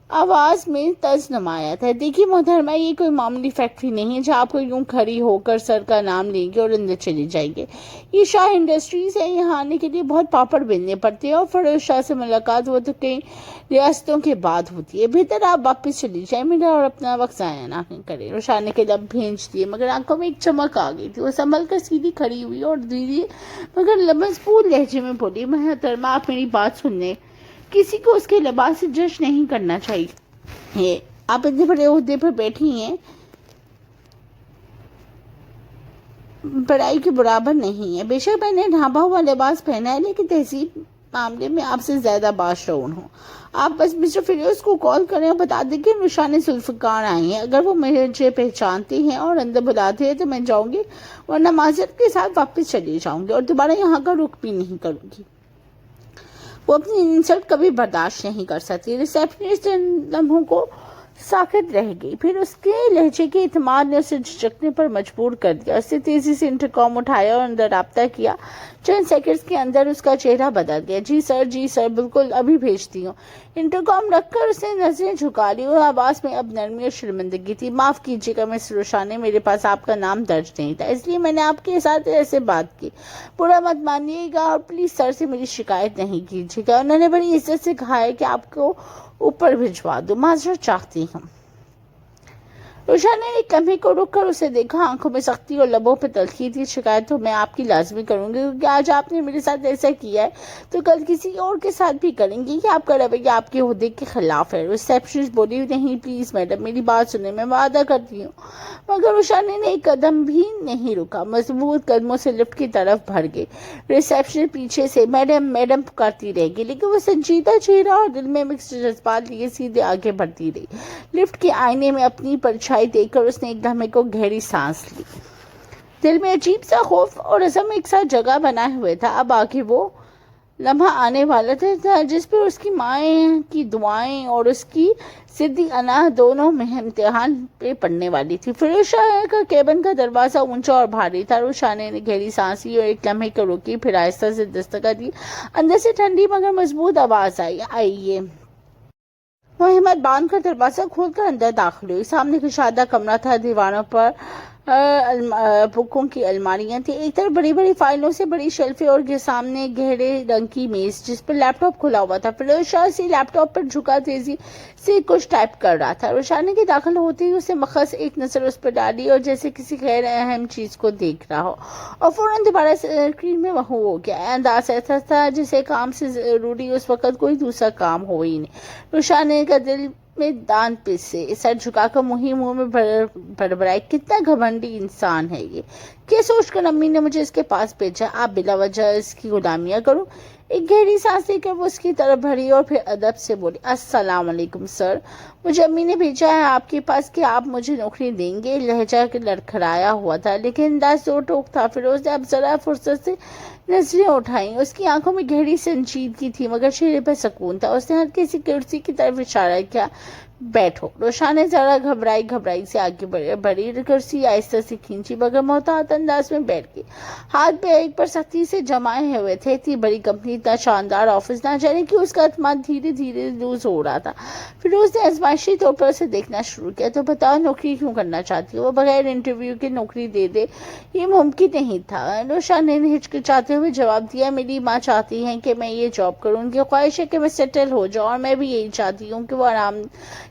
आवाज में तज नुमाया था। देखिए मोहतरमा, ये कोई मामूली फैक्ट्री नहीं है जहाँ आपको यूं खड़ी होकर सर का नाम लेंगे और अंदर चले जाएंगे। ये शाह इंडस्ट्रीज है, यहाँ आने के लिए बहुत पापड़ बेलने पड़ते हैं और फरोज शाह से मुलाकात वो तो कई रियासतों के बाद होती है। बेहतर आप वापस चली जाए, मेरा और अपना वक्त ज़ाया ना करें। रोशाना के लब भेज दिए, मगर आंखों में एक चमक आ गई थी। वो संभल कर सीधी खड़ी हुई और धीरे मगर मजबूत लहजे में बोली, मोहतरमा आप मेरी बात सुन लें, किसी को उसके लिबास से जज नहीं करना चाहिए। आप इतने बड़े ओहदे पर बैठी हैं, पढ़ाई के बराबर नहीं है। बेशक मैंने ढांबा हुआ लिबास पहना है, लेकिन तहजीब मामले में आपसे ज्यादा बाशऊर हूँ। आप बस मिस्टर फिरोज को कॉल करें और बता दें कि रुशाना जुल्फकार आई हैं। अगर वो मुझे पहचानती हैं और अंदर बुलाते हैं तो मैं जाऊंगी, वरना माजरत के साथ वापस चली जाऊंगी और दोबारा यहाँ का रुख भी नहीं करूंगी। वो अपनी इंसल्ट कभी बर्दाश्त नहीं कर सकती। रिसेप्शनिस्ट लम्हों को साकित रह गई, फिर उसके लहजे के इत्मीनान ने उसे झिझकने पर मजबूर कर दिया। उसने तेजी से इंटरकॉम उठाया और अंदर राब्ता किया। चंद सेकंड्स के अंदर उसका चेहरा बदल गया। जी सर, बिल्कुल अभी भेजती हूँ। इंटरकॉम रखकर उसने नजरें झुका ली और आवाज में अब नरमी और शर्मिंदगी थी। माफ कीजिएगा मिस रोशाना, मेरे पास आपका नाम दर्ज नहीं था, इसलिए मैंने आपके साथ ऐसे बात की। बुरा मत मानिएगा और प्लीज सर से मेरी शिकायत नहीं कीजिएगा। उन्होंने बड़ी इज्जत से कहा है कि आपको ऊपर भिजवा दो, माजरत चाहती हूँ। रोशाना ने कमी को रुक कर उसे देखा, आंखों में सख्ती और लबों पर तलखी थी। शिकायत तो मैं आपकी लाजमी करूंगी, क्योंकि आज आपने मेरे साथ ऐसा किया है तो कल किसी और के साथ भी करेंगी कि आपका रवैया आपके ओहदे के खिलाफ है। रिसेप्शनिस्ट बोली, नहीं प्लीज मैडम, मेरी बात सुने, मैं वादा करती हूँ। मगर रोशाना ने एक कदम भी नहीं रुका, मजबूत कदमों से लिफ्ट की तरफ भर गई। रिसेप्शनिस्ट पीछे से मैडम पुकारती रह गई, लेकिन वो संजीदा चेहरा और दिल में मिक्स जज्बात लिए सीधे आगे बढ़ती रही। लिफ्ट के आईने में अपनी परछाई देखकर उसने एक दमे को गहरी सांस ली। दिल में अजीब सा खौफ और अज़म एक साथ जगह बनाए हुए था। अब आगे वो लम्हा आने वाला था जिस पर उसकी माँ की दुआएं और उसकी सिद्धी अना दोनों में इम्तिहान पे पड़ने वाली थी। फिरोज शाह का केबिन का दरवाजा ऊंचा और भारी था। रोशाना ने गहरी सांस ली और एक लम्हे को रोकी, फिर आहिस्ता से दस्तक दी। अंदर से ठंडी मगर मजबूत आवाज आई, आइए। वो हिम्मत बांध कर दरवाजा खोलकर अंदर दाखिल हुई। सामने कुशादा कमरा था, दीवारों पर बुकों की अलमारियां थी। एक तरफ बड़ी बड़ी फाइलों से बड़ी शेल्फे और के सामने गहरे रंग की मेज जिस पर लैपटॉप खुला हुआ था। फिरोज शाह से लैपटॉप पर झुका तेजी से कुछ टाइप कर रहा था। रोशाना के दाखिल होते ही उसे मखस एक नजर उस पर डाली और जैसे किसी गैर अहम चीज को देख रहा हो, और फौरन दोबारा स्क्रीन में वह हो गया। अंदाज ऐसा था जिसे काम से जरूरी उस वक्त कोई दूसरा काम हो ही नहीं। रोशाना का दिल में दान पिसे, सर झुकाकर मुंह में बड़बड़ाई, कितना घमंडी इंसान है ये। क्या सोचकर अम्मी ने मुझे इसके पास भेजा, आप बिला वजह इसकी गुलामियां करूं? एक गहरी सांस लेकर वो उसकी तरफ बढ़ी और फिर अदब से बोली, अस्सलाम वालेकुम सर, मुझे अम्मी ने भेजा है आपके पास कि आप मुझे नौकरी देंगे। लहजा के लड़खड़ाया हुआ था, लेकिन अंदाज दो टोक था। फिरोज ने अब जरा फुर्सत से नजरें उठाई। उसकी आंखों में गहरी संजीदगी थी मगर चेहरे पर सुकून था। उसने हल्की सी कुर्सी की तरफ इशारा किया, बैठो। रोशा ने जरा घबराई से आगे बढ़ी, कुर्सी आहिस्ता से खींची मगर मोहतात अंदाज में बैठ गई। हाथ पे एक पर सख्ती से जमाए हुए थे। इतनी बड़ी कंपनी, इतना शानदार ऑफिस, ना जाने कि उसका अतमाद धीरे धीरे लूज हो रहा था। फिर उसने आजमाइशी तौर पर उसे देखना शुरू किया। तो बताओ, नौकरी क्यों करना चाहती हो? वो बगैर इंटरव्यू के नौकरी दे दे, ये मुमकिन नहीं था। रोशा ने हिचकिचाते हुए जवाब दिया, मेरी माँ चाहती है कि मैं ये जॉब करूँ। उनकी ख्वाहिश है कि मैं सेटल हो जाऊँ और मैं भी यही चाहती हूँ कि वो आराम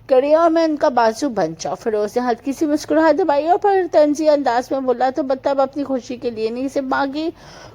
करे और मैं उनका बाजू बन जाऊँ। फिर उसने हल्की सी मुस्कुराहट दबाई और फिर तंजी अंदाज में बोला, तो मतलब अपनी खुशी के लिए नहीं, सिर्फ माँ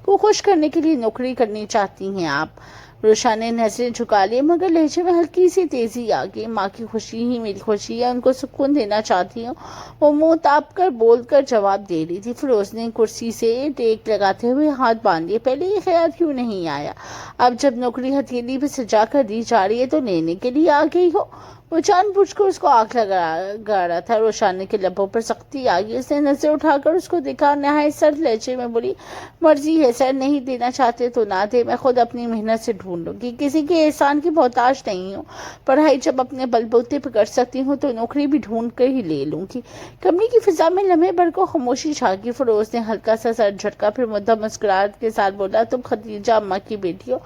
को खुश करने के लिए नौकरी करनी चाहती हैं आप? रोशा ने नजरें झुका ली मगर लहजे में हल्की सी तेजी आ गई। माँ की खुशी ही मेरी खुशी है, उनको सुकून देना चाहती हूँ, वो मुंह ताप कर बोल कर जवाब दे रही थी। फिर उसने कुर्सी से टेक लगाते हुए हाथ बांध लिए। पहले ये ख्याल क्यों नहीं आया? अब जब नौकरी हथेली पे सजा कर दी जा रही है तो लेने के लिए आ गई हो? वो जानबूझकर उसको आंख लगा रहा था। रोशानी के लबों पर सख्ती आ गई। उसने नजर उठाकर उसको देखा और नहायत सर्द लहजे में बोली, मर्जी है सर, नहीं देना चाहते तो ना दे, मैं खुद अपनी मेहनत से ढूंढ लूंगी, किसी के एहसान की मोहताज नहीं हूँ। पढ़ाई जब अपने बलबूते पर कर सकती हूँ तो नौकरी भी ढूंढ कर ही ले लूंगी। कमरे की फिजा में लम्हे भर को खामोशी छा गई। फिरोज ने हल्का सा सर झटका, फिर मुद्दा मुस्कुराहट के साथ बोला, तुम खदीजा अम्मा की बेटी हो,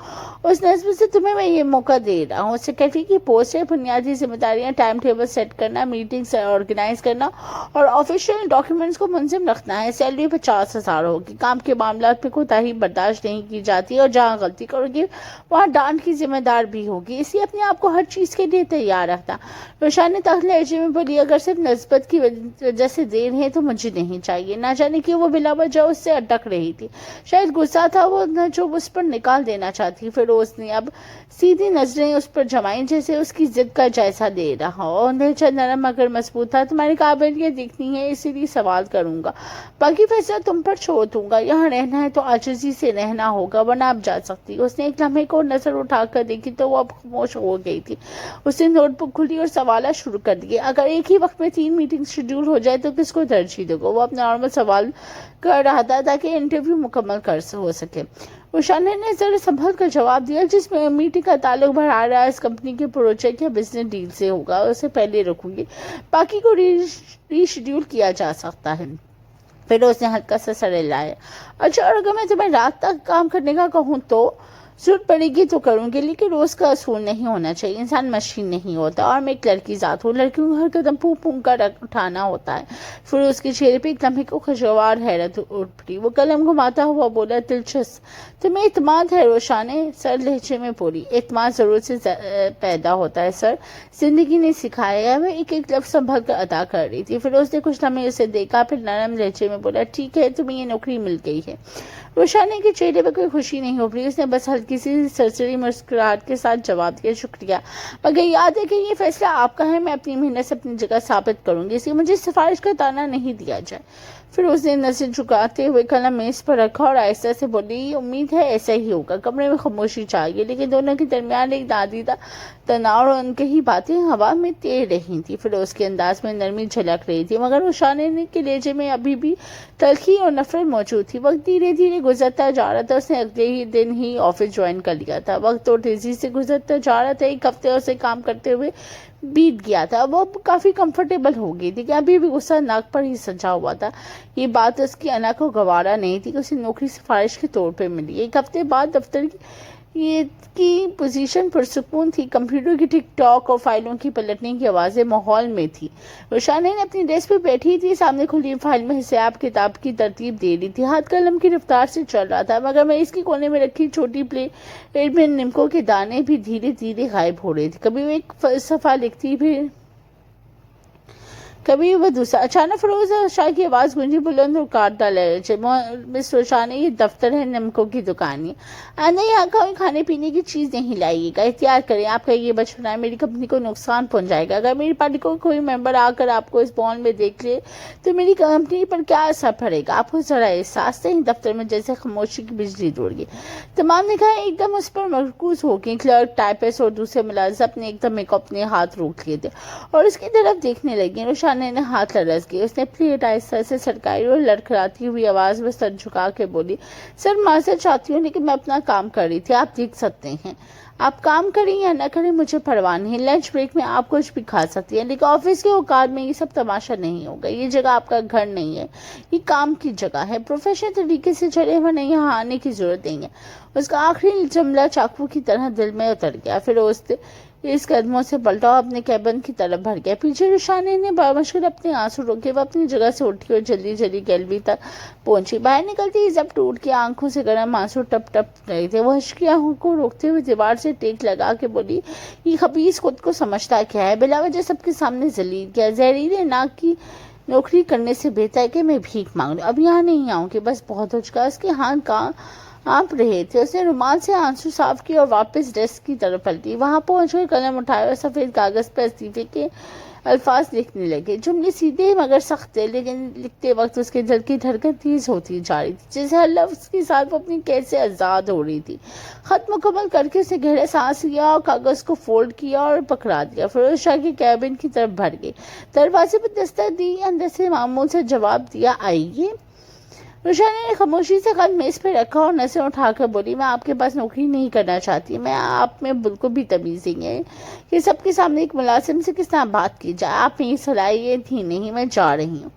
उस नस्ब से तुम्हें मैं ये मौका दे रहा हूँ। सेक्रेटरी की पोस्ट है, बुनियादी जिम्मेदारियां टाइम टेबल सेट करना, मीटिंग्स ऑर्गेनाइज करना और ऑफिशियल डॉक्यूमेंट्स को मुंजिम रखना है। सैलरी 50,000 होगी। काम के मामला में कोताही बर्दाश्त नहीं की जाती और जहाँ गलती करोगी वहाँ डांट की जिम्मेदार भी होगी, इसलिए अपने आप को हर चीज के लिए तैयार रखना। रोशा ने तख्त लहजे में बोली, अगर सिर्फ नस्बत की वजह से देर है तो मुझे नहीं चाहिए। ना जाने कि वो बिला वजह उससे अटक रही थी, शायद गुस्सा था वो न जो उस पर निकाल देना चाहती। फिर उसने अब सीधी नजरें उस पर जमाई जैसे उसकी जिद का जायजा दे रहा हो। नेचर नरम मगर मजबूत था। तुम्हारी काबिलियत देखनी है, इसीलिए सवाल करूंगा, बाकी फैसला तुम पर छोड़ दूंगा। यहाँ रहना है तो आजिज़ी से रहना होगा, वरना आप जा सकती। उसने एक लम्हे को नजर उठाकर देखी तो वो अब खामोश हो गई थी। उसने नोटबुक खुली और सवाल शुरू कर दिए। अगर एक ही वक्त में 3 मीटिंग शेड्यूल हो जाए तो किसको तरजीह दोगे? वो अपना नॉर्मल सवाल कर रहा था ताकि इंटरव्यू मुकम्मल हो सके। रोशानी ने जरा संभल कर जवाब दिया, जिस मीटिंग का ताल्लुक बढ़ा रहा है इस कंपनी के प्रोजेक्ट या बिजनेस डील से होगा, उसे पहले रखूंगी, बाकी को रीशेड्यूल किया जा सकता है। फिर उसने हल्का सा सर हिलाया। अच्छा, और अगर मैं तुम्हें रात तक काम करने का कहूँ तो? जरूरत पड़ेगी तो करूंगी, लेकिन रोज का असूल नहीं होना चाहिए। इंसान मशीन नहीं होता और मैं एक लड़की जात हूँ, लड़कियों को हर कदम फूंक फूंक कर उठाना होता है। फिर उसके चेहरे पे एक लम्हे को खुशगवार हैरत उठ पड़ी। वो कलम घुमाता हुआ बोला, दिलचस्प, तुम्हें इत्मीनान है? रोशानी सर लहजे में बोली, इत्मीनान जरूरत से पैदा होता है सर, जिंदगी ने सिखाया। वह एक एक लफ्ज संभल कर अदा कर रही थी। फिर उसने कुछ लम्हे उसे देखा, फिर नरम लहजे में बोला, ठीक है, तुम्हें ये नौकरी मिल गई है। रोशानी के चेहरे पर कोई खुशी नहीं हो रही। उसने बस हल्की सी सरसरी मुस्कुराहट के साथ जवाब दिया, शुक्रिया, मगर याद है कि ये फैसला आपका है। मैं अपनी मेहनत से अपनी जगह साबित करूंगी, इसलिए मुझे सिफारिश का ताना नहीं दिया जाए। फिर उसने नजर झुकाते हुए कलम मेज पर रखा और आहिस्ता से बोली, उम्मीद है ऐसा ही होगा। कमरे में खामोशी छा गई, लेकिन दोनों के दरमियान एक नादीदा तनाव और उनकी ही बातें हवा में तैर रही थी। फिर उसके अंदाज में नरमी झलक रही थी, मगर रोशानी के लहजे में अभी भी तलखी और नफरत मौजूद थी। वक्त धीरे धीरे गुजरता जा रहा था। उसने अगले ही दिन ही ऑफिस ज्वाइन कर लिया था। वक्त तो तेजी से गुजरता जा रहा था। एक हफ्ते उसे काम करते हुए बीत गया था। वो काफी कंफर्टेबल हो गई थी कि अभी भी गुस्सा नाक पर ही सजा हुआ था। ये बात उसकी अना को गवारा नहीं थी कि उसे नौकरी सिफारिश के तौर पे मिली। एक हफ्ते बाद दफ्तर की पोजीशन पुरसुकून थी। कंप्यूटर की टिक टॉक और फाइलों की पलटने की आवाजें माहौल में थी। रोशानी ने अपनी डेस्क पे बैठी थी, सामने खुली फाइल में हिसाब किताब की तरतीब दे रही थी। हाथ कलम की रफ्तार से चल रहा था, मगर मैं इसकी कोने में रखी छोटी प्लेट में निमकों के दाने भी धीरे धीरे गायब हो रहे थे। कभी वो एक सफा लिखती भी, कभी वह दूसरा। अचानक फिरोज शाह की आवाज गूंजी, बुलंद और काट डाला, मिस रोशानी, ये दफ्तर है, नमकों की दुकान है, आंदा यहाँ का खाने पीने की चीज नहीं लाइएगा, एहतियात करें, आपका ये बचपना है, मेरी कंपनी को नुकसान पहुंचाएगा। अगर मेरी पार्टी को कोई मेंबर आकर आपको इस बॉल में देख ले तो मेरी कंपनी पर क्या असर पड़ेगा? आपको जरा एहसास नहीं? दफ्तर में जैसे खामोशी की बिजली दौड़ गई। तमाम निगाहें एकदम उस पर मरकूज हो गई। क्लर्क, टाइपिस्ट और दूसरे मुलाजिम ने एकदम अपने हाथ रोक लिए थे और उसकी तरफ देखने लगे। रोशानी रुशाने ने हाथ लरस गए। उसने प्लेट आहिस्ता से सरकाई और लड़खड़ाती हुई आवाज में सर झुका के बोली, सर माजरत चाहती हूँ लेकिन मैं अपना काम कर रही थी, आप देख सकते हैं। आप काम करें या न करें मुझे परवाह नहीं, लंच ब्रेक में आप कुछ भी खा सकती हैं, लेकिन ऑफिस के औकात में ये सब तमाशा नहीं होगा। ये जगह आपका घर नहीं है, ये काम की जगह है। प्रोफेशनल तरीके से चले वरना यहाँ आने की जरूरत नहीं है। उसका आखिरी जुमला चाकू की तरह दिल में उतर गया। फिर उसने इस कदमों से पलटा और अपने कैबिन की तरफ भर गया। पीछे रुशाने ने बामुश्किल अपने आंसू रोके। वह अपनी जगह से उठी और जल्दी जल्दी गैलरी तक पहुंची। बाहर निकलती ही जब टूट के आंखों से गर्म आंसू टप टप रहे थे। वह हश्कियां को रोकते हुए दीवार से टेक लगा के बोली, ये खबीस खुद को समझता क्या है, बिला वजह सबके सामने जलील किया। जहरीले नाक की नौकरी करने से बेहतर है कि मैं भीख मांग लूं। अब यहाँ नहीं आऊंगी, बस बहुत हो चुका। उसके हाथ कांप रहे थे। उसने रुमाल से आंसू साफ किए और वापस डेस्क की तरफ पलटी। वहां पहुंचकर कलम उठाया और सफेद कागज पर इस्तीफे के अल्फाज लिखने लगे। जुमले सीधे मगर सख्त थे, लेकिन लिखते वक्त उसके दिल की धड़कन तेज होती जा रही थी, जैसे हर लफ्ज के साथ वो अपनी कैद से आजाद हो रही थी। खत मुकम्मल करके उसने गहरा सांस लिया और कागज को फोल्ड किया और पकड़ा दिया। फिरोज शाह के कैबिन की तरफ भर गई। दरवाजे पर दस्तक दी। अंदर से मामूल से जवाब दिया, आइए। रुशाने ने खामोशी से खत मेज पर रखा और नसें उठाकर बोली, मैं आपके पास नौकरी नहीं करना चाहती। मैं आप में बिल्कुल भी तमीज़ नहीं है कि सबके सामने एक मुलाजिम से किस तरह बात की जाए। आप मेरी सलाहियत ही नहीं, मैं जा रही हूँ।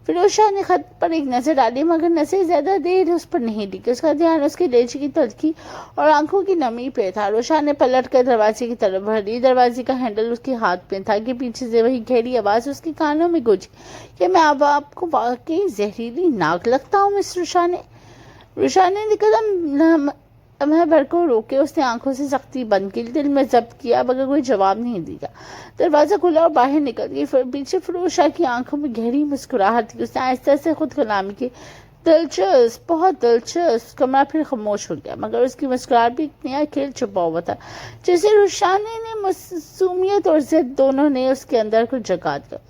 फिरोज शाह ने खत पर एक नज़र डाली, मगर नज़र ज़्यादा देर उस पर नहीं टिकी। उसका ध्यान उसके लहजे की तलखी और आंखों की नमी पे था। रुशान ने पलट कर दरवाजे की तरफ बढ़ी। दरवाजे का हैंडल उसके हाथ में था कि पीछे से वही गहरी आवाज़ उसके कानों में गूंजी कि मैं अब आपको वाकई जहरीली नाक लगता हूँ मिस रुशाने। रुशाने ने कदम लम्हे भर को रोके। उसने आंखों से सख्ती बंद की, दिल में जब्त किया, मगर कोई जवाब नहीं दिया। दरवाजा खुला और बाहर निकल गई। पीछे फिरोज शाह की आंखों में गहरी मुस्कुराहट थी। उसने आहिस्ता से खुद कलामी की, दिलचस्प, बहुत दिलचस्प। कमरा फिर खामोश हो गया, मगर उसकी मुस्कुराहट भी एक नया खेल छुपा हुआ था, जैसे रुशाने ने मासूमियत और जिद दोनों ने उसके अंदर को जगा दिया।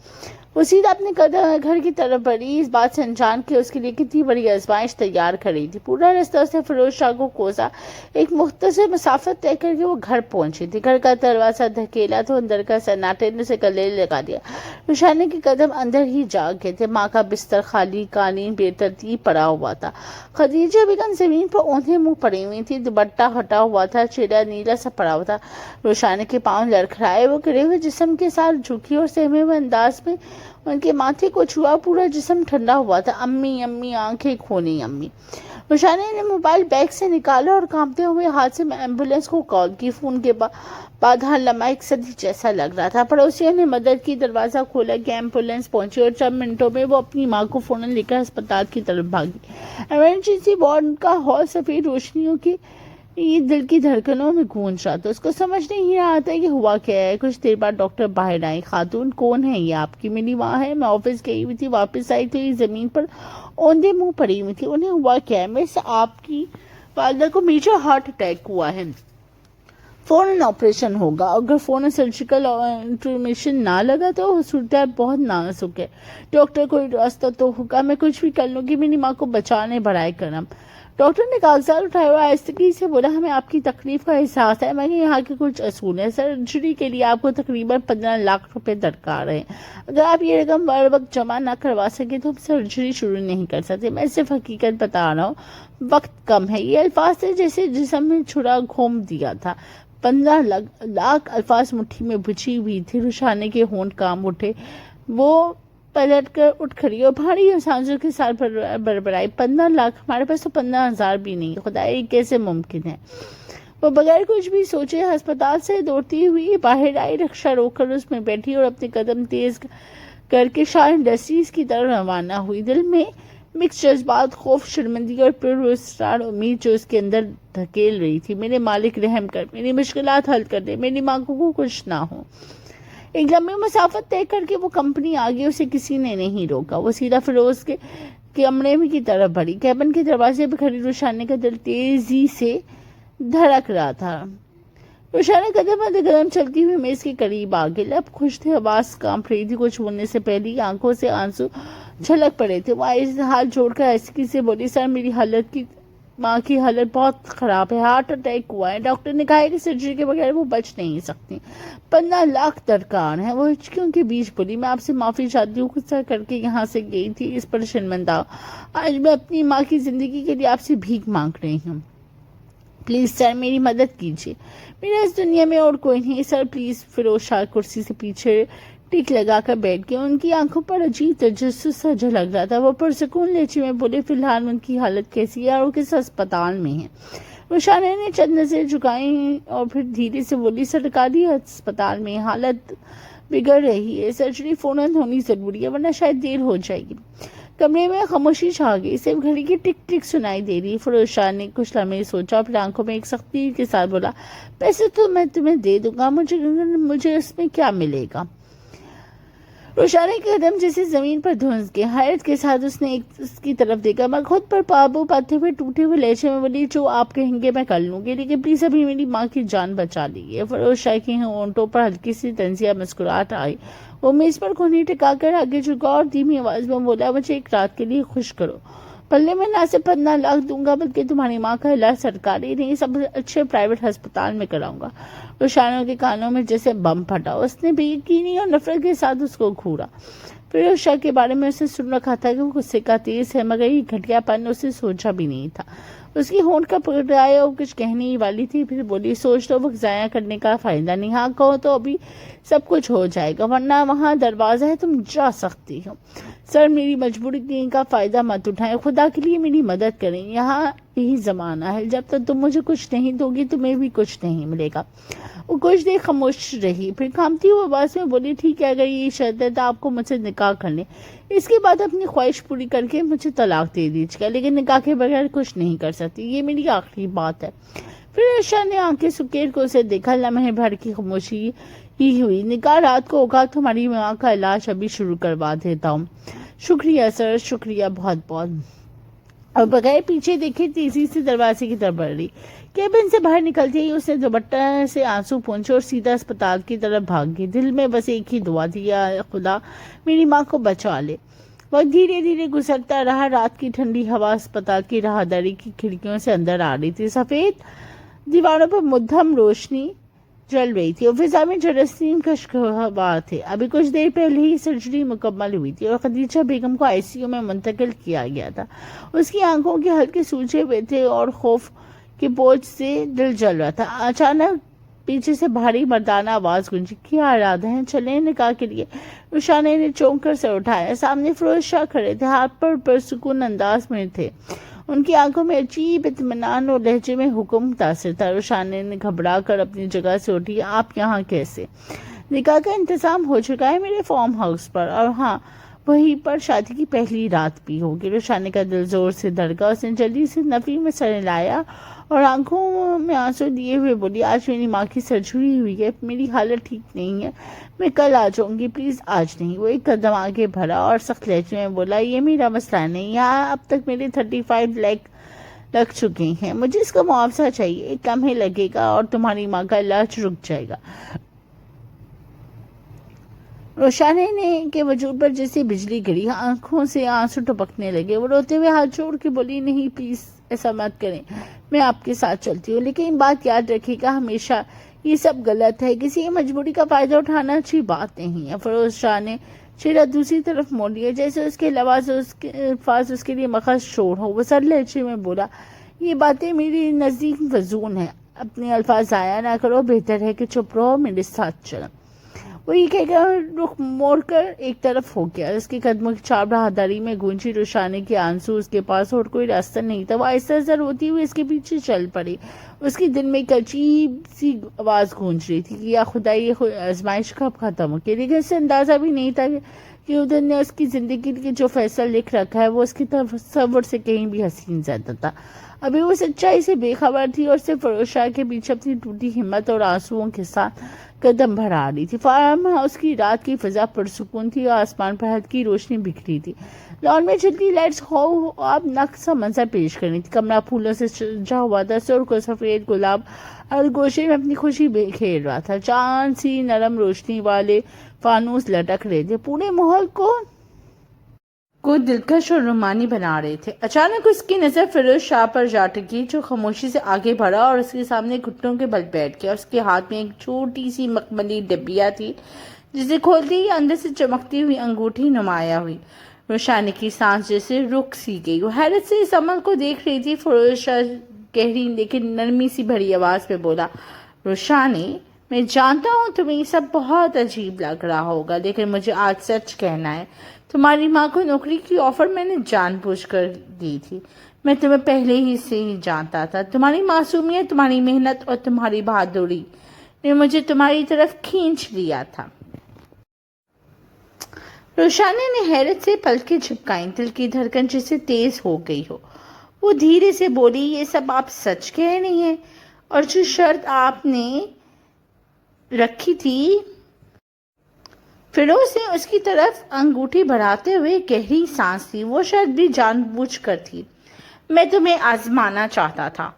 वो सीधा अपने घर की तरफ बढ़ी, इस बात से अनजान के उसके लिए कितनी बड़ी आजमाइश तैयार कर रही थी। पूरा रास्ता उसने फिरोज शाह को कोसा। एक मुख्तसर मसाफत तय करके वो घर पहुंची थी। घर का दरवाजा धकेला तो अंदर का सन्नाटे ने उसे गले लगा दिया। रुशाने के कदम अंदर ही जा गए थे। माँ का बिस्तर खाली, कालीन बेतरतीब पड़ा हुआ था। खदीजा बेगम जमीन पर औंधे मुंह पड़ी हुई थी। दुपट्टा हटा हुआ था, चेहरा नीला सा पड़ा हुआ था। रुशाने के पांव लड़खड़ाए। वो गिरे हुए जिस्म के साथ झुकी और सहमे हुए अंदाज में उनके माथे को छुआ। पूरा जिस्म ठंडा हुआ था। अम्मी अम्मी, आंखें खोली अम्मी। रुशाने ने मोबाइल बैग से निकाला और कांपते हुए हाथ से एम्बुलेंस को कॉल की। फोन के बाद हर लम्हा एक सदी जैसा लग रहा था। पड़ोसियों ने मदद की। दरवाजा खोला कि एम्बुलेंस पहुंची और चंद मिनटों में वो अपनी माँ को फौरन लेकर अस्पताल की तरफ भागी। इमरजेंसी वार्ड का हॉल सफेद रोशनियों की ये दिल की धड़कनों में गूंज रहा था। उसको समझ नहीं आता है कि हुआ क्या है। कुछ देर बाद डॉक्टर बाहर आई। खातून, कौन है ये? आपकी मेरी माँ है। मैं ऑफिस गई हुई थी, वापस आई तो ये जमीन पर औंधे मुंह पड़ी हुई थी। उन्हें हुआ क्या है? मिस, आपकी वालिदा को मेजर हार्ट अटैक हुआ है, फौरन ऑपरेशन होगा। अगर फौरन सर्जिकल इंफॉर्मेशन ना लगा तो सूरत बहुत नाजुक है। डॉक्टर, कोई रास्ता तो होगा, मैं कुछ भी कर लूँगी मेरी माँ को बचाने, बढ़ाए करम। डॉक्टर ने कागजात उठाए और आहिस्तगी से बोला, हमें आपकी तकलीफ का एहसास है, मगर यहाँ के कुछ असूल हैं। सर्जरी के लिए आपको तकरीबन 15 लाख रुपए दरकार है। अगर आप ये रकम बर वक्त जमा ना करवा सके तो हम सर्जरी शुरू नहीं कर सकते। मैं सिर्फ हकीकत बता रहा हूँ, वक्त कम है। ये अल्फाज थे जैसे जिस्म में छुरा घूम दिया था। 15 लाख अल्फाज मुट्ठी में बुझी हुई थी। रुशाने के होंठ काम उठे। वो पलट कर उठ खड़ी और भारी सांसों के साथ बड़बड़ाई, 15 लाख? हमारे पास तो 15,000 भी नहीं। खुदा, ये कैसे मुमकिन है? वो बगैर कुछ भी सोचे अस्पताल से दौड़ती हुई बाहर आई। रिक्शा रोककर उसमें बैठी और अपने कदम तेज करके शाह इंडस्ट्रीज की तरफ रवाना हुई। दिल में मिक्स जज्बात, खौफ, शर्मिंदगी और पुरस्कार उम्मीद जो उसके अंदर धकेल रही थी। मेरे मालिक, रहम कर, मेरी मुश्किलात हल कर दे, मेरी माँ को कुछ ना हो। एक लंबी मुसाफत तय करके वो कंपनी आ गई। उसे किसी ने नहीं रोका। वो सीधा फिरोज के कमरे में की तरफ बढ़ी। कैबिन के दरवाजे पर खड़ी रुशाने का दिल तेजी से धड़क रहा था। रुशाने कदम कदम चलती हुई मेज के करीब आ गई। लब खुश थे, आवाज कांप रही थी। कुछ बोलने से पहले आंखों से आंसू छलक पड़े थे। वो हाथ जोड़कर ऐसी से बोली, सर मेरी हालत की माँ की हालत बहुत खराब है, हार्ट अटैक हुआ है, डॉक्टर ने कहा है कि सर्जरी के बगैर वो बच नहीं सकती, 15 लाख दरकार है। वो हिचकियों के बीच बोली, मैं आपसे माफी चाहती हूँ, गुस्सा करके यहाँ से गई थी इस पर शर्मिंदा। आज मैं अपनी माँ की जिंदगी के लिए आपसे भीख मांग रही हूँ, प्लीज सर मेरी मदद कीजिए, मेरा इस दुनिया में और कोई नहीं सर, प्लीज। फिरोज शाह कुर्सी से पीछे टिक लगाकर बैठ गए, उनकी आंखों पर अजीब तजस्सुस सा झलक रहा था। वो पुरसकून लहजे में बोले, फिलहाल उनकी हालत कैसी है और वो किस अस्पताल में है? रुशाना ने चंद नजर झुकाई और फिर धीरे से बोली, सरकारी अस्पताल में, हालत बिगड़ रही है, सर्जरी फौरन होनी जरूरी है वरना शायद देर हो जाएगी। कमरे में खामोशी छा गई, सिर्फ घड़ी की टिक टिक सुनाई दे रही। फिरोज शाह ने कुछ लम्हे सोचा, फिर आंखों में एक सख्ती के साथ बोला, पैसे तो मैं तुम्हें दे दूंगा, मुझे उसमें क्या मिलेगा? रोशाना के कदम जैसे जमीन पर धुंस गए। हैरत के साथ उसने उसकी तरफ देखा। मैं खुद पर काबू पाते हुए टूटे हुए लहजे में बोली, जो आप कहेंगे मैं कर लूंगी, लेकिन प्लीज अभी मेरी माँ की जान बचा लीजिए। फिरोज शाह के होंठों पर हल्की सी तंजिया मुस्कुराहट आई। वो मेज पर कोहनी टिकाकर आगे झुका और धीमी आवाज में बोला, मुझे एक रात के लिए खुश करो, पल्ले में ना सिर्फ 15 लाख दूंगा बल्कि तुम्हारी माँ का इलाज सरकारी नहीं, सब अच्छे प्राइवेट अस्पताल में कराऊंगा। रुशाना के कानों में जैसे बम फटा। उसने बेयकीनी और नफरत के साथ उसको घूरा। फिरोज शाह के बारे में उसने सुन रखा था कि वो गुस्से का तेज है, मगर ये घटियापन उसे सोचा भी नहीं था। उसकी होंठ का पकड़ाया और कुछ कहने ही वाली थी, फिर बोली, सोच लो वक्त जाया करने का फायदा नहीं, हाँ कहो तो अभी सब कुछ हो जाएगा, वरना वहाँ दरवाजा है, तुम जा सकती हो। सर मेरी मजबूरी का फायदा मत उठाएं, खुदा के लिए मेरी मदद करें, यहाँ यही जमाना है, जब तक तुम मुझे कुछ नहीं दोगी तुम्हें भी कुछ नहीं मिलेगा। वो कुछ देर खामोश रही, फिर कांपती हुई आवाज में बोली, ठीक है अगर ये शर्त है तो आपको मुझसे निकाह कर ले, इसके बाद अपनी ख्वाहिश पूरी करके मुझे तलाक दे दीजिएगा, लेकिन निकाह के बगैर कुछ नहीं कर सकती, ये मेरी आखिरी बात है। फिर ईशा ने आंखें सुकेर को उसे देखा। लम्हे भर की खामोशी ही हुई। निकाह रात को होगा, तुम्हारी माँ का इलाज अभी शुरू करवा देता हूँ। शुक्रिया सर, शुक्रिया बहुत बहुत। और बगैर पीछे देखे तेजी से दरवाजे की तरफ बढ़ रही। केबिन से बाहर निकलते ही उसने दुपट्टा से आंसू पोंछे और सीधा अस्पताल की तरफ भाग गई। दिल में बस एक ही दुआ थी, या खुदा मेरी माँ को बचा ले। वक्त धीरे धीरे गुजरता रहा। रात की ठंडी हवा अस्पताल की राहदारी की खिड़कियों से अंदर आ रही थी। सफेद दीवारों पर मध्यम रोशनी जल रही थी और फिजा में जरासीम खुशबू थे। अभी कुछ देर पहले ही सर्जरी मुकम्मल हुई थी और खदीजा बेगम को आईसीयू में मुंतकिल किया गया था। उसकी आंखों के हल्के सूजे हुए थे और खौफ के बोझ से दिल जल रहा था। अचानक पीछे से भारी मर्दाना आवाज गूंजी, क्या इरादा है, चले निकाह के लिए? रुशाना ने चौंक कर सर उठाया। सामने फिरोज शाह खड़े थे, हाथ पर पुरसुकून अंदाज में थे। उनकी आंखों में अजीब इत्मीनान और लहजे में हुक्म तासिर था। रुशाना ने घबरा कर अपनी जगह से उठी। आप यहाँ कैसे? निकाह का इंतजाम हो चुका है मेरे फार्म हाउस पर, और हाँ वहीं पर शादी की पहली रात भी होगी। रुशाना का दिल जोर से धड़का। उसने जल्दी से नफी में सर लाया और आंखों में आंसू लिए हुए बोली, आज मेरी माँ की सर्जरी हुई है, मेरी हालत ठीक नहीं है, मैं कल आ जाऊंगी, प्लीज आज नहीं। वो एक कदम आगे भरा और सख्त लहजे में बोला, ये मेरा मसला नहीं, यहाँ अब तक मेरे 35 लाख लग चुके हैं, मुझे इसका मुआवजा चाहिए, कम ही लगेगा और तुम्हारी माँ का इलाज रुक जाएगा। रोशाना ने के वजूद पर जैसे बिजली गिरी, आंखों से आंसू टपकने लगे। वो रोते हुए हाथ जोड़ के बोली, नहीं प्लीज ऐसा मत करें, मैं आपके साथ चलती हूँ, लेकिन बात याद रखिएगा हमेशा ये सब गलत है, किसी की मजबूरी का फायदा उठाना अच्छी बात नहीं है। फिरोज शाह ने चेहरा दूसरी तरफ मोड़ लिया, जैसे उसके अल्फाज उसके लिए मखस शोर हो। वो सर लहजे में बोला, ये बातें मेरे नजदीक फजूल हैं, अपने अल्फाज जाया ना करो, बेहतर है कि चुप रहो, मेरे साथ चलो। वो ये कहकर रुख मोड़ कर एक तरफ हो गया। उसके कदमों की चाप राहदारी में गूंजी। रुशाना के आंसू उसके पास और कोई रास्ता नहीं था। वो आहिस्ता आहिस्ता रोती हुई इसके पीछे चल पड़ी। उसकी दिल में एक अजीब सी आवाज गूंज रही थी कि या खुदा ये आजमाइश कब खत्म होगी, लेकिन इससे अंदाजा भी नहीं था कि उधर ने उसकी जिंदगी के जो फैसला लिख रखा है वो उसकी तस्वुर से कहीं भी हसीन ज्यादा था। अभी वो सच्चाई से बेखबर थी और सिर्फ फिरोज शाह के पीछे अपनी टूटी हिम्मत और आंसुओं के साथ कदम बढ़ा रही थी। फार्म हाउस की रात की फिजा पुरसुकून थी और आसमान पर हल्की रोशनी बिखरी थी। लॉन में जलती लाइट्स आप नक्शा मंजर पेश कर रही थी। कमरा फूलों से सजा हुआ था। सुर्ख को सफेद गुलाब हर गोशे में अपनी खुशी बिखेर रहा था। चांद सी नरम रोशनी वाले फानूस लटक रहे थे। पूरे माहौल को کو دلکش اور رومانی بنا رہے تھے۔ اچانک اس کی نظر فیروز شاہ پر جا ٹکی، جو خاموشی سے آگے بڑھا اور اس کے سامنے گھٹنوں کے بل بیٹھ گیا۔ اس کے ہاتھ میں ایک چھوٹی سی مخملی ڈبیا تھی، جسے کھولتے ہی اندر سے چمکتی ہوئی انگوٹھی نمایاں ہوئی۔ روشانی کی سانس جیسے رک سی گئی، وہ حیرت سے اس عمل کو دیکھ رہی تھی۔ فیروز شاہ گہری لیکن نرمی سی بھری آواز میں بولا، روشانی، میں جانتا ہوں تمہیں یہ سب بہت عجیب لگ رہا ہوگا، لیکن مجھے آج سچ کہنا ہے، تمہاری ماں کو نوکری کی آفر میں نے جان بوجھ کر دی تھی۔ میں تمہیں پہلے ہی سے ہی جانتا تھا۔ تمہاری معصومیت، تمہاری محنت اور تمہاری بہادری نے مجھے تمہاری طرف کھینچ لیا تھا۔ روشانی نے حیرت سے پلکیں جھپکائیں، دل کی دھڑکن جیسے تیز ہو گئی ہو۔ وہ دھیرے سے بولی، یہ سب آپ سچ کہہ رہی ہیں؟ اور جو شرط آپ نے رکھی تھی؟ فیروز نے اس کی طرف انگوٹھی بڑھاتے ہوئے گہری سانس لی۔ وہ شرط بھی جان بوجھ کر تھی۔ میں تمہیں آزمانا چاہتا تھا،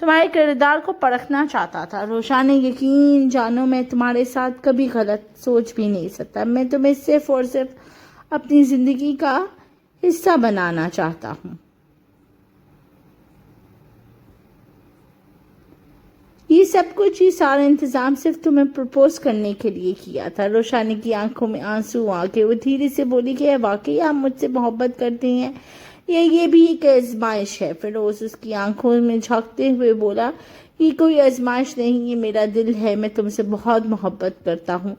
تمہارے کردار کو پرکھنا چاہتا تھا۔ روشانی، یقین جانو میں تمہارے ساتھ کبھی غلط سوچ بھی نہیں سکتا۔ میں تمہیں صرف اور صرف اپنی زندگی کا حصہ بنانا چاہتا ہوں۔ یہ سب کچھ، یہ سارا انتظام صرف تمہیں پرپوز کرنے کے لیے کیا تھا۔ روشانی کی آنکھوں میں آنسو آ کے وہ دھیرے سے بولی کہ واقعی آپ مجھ سے محبت کرتے ہیں یا یہ بھی ایک آزمائش ہے؟ فیروز اس کی آنکھوں میں جھانکتے ہوئے بولا، یہ کوئی آزمائش نہیں، یہ میرا دل ہے۔ میں تم سے بہت محبت کرتا ہوں،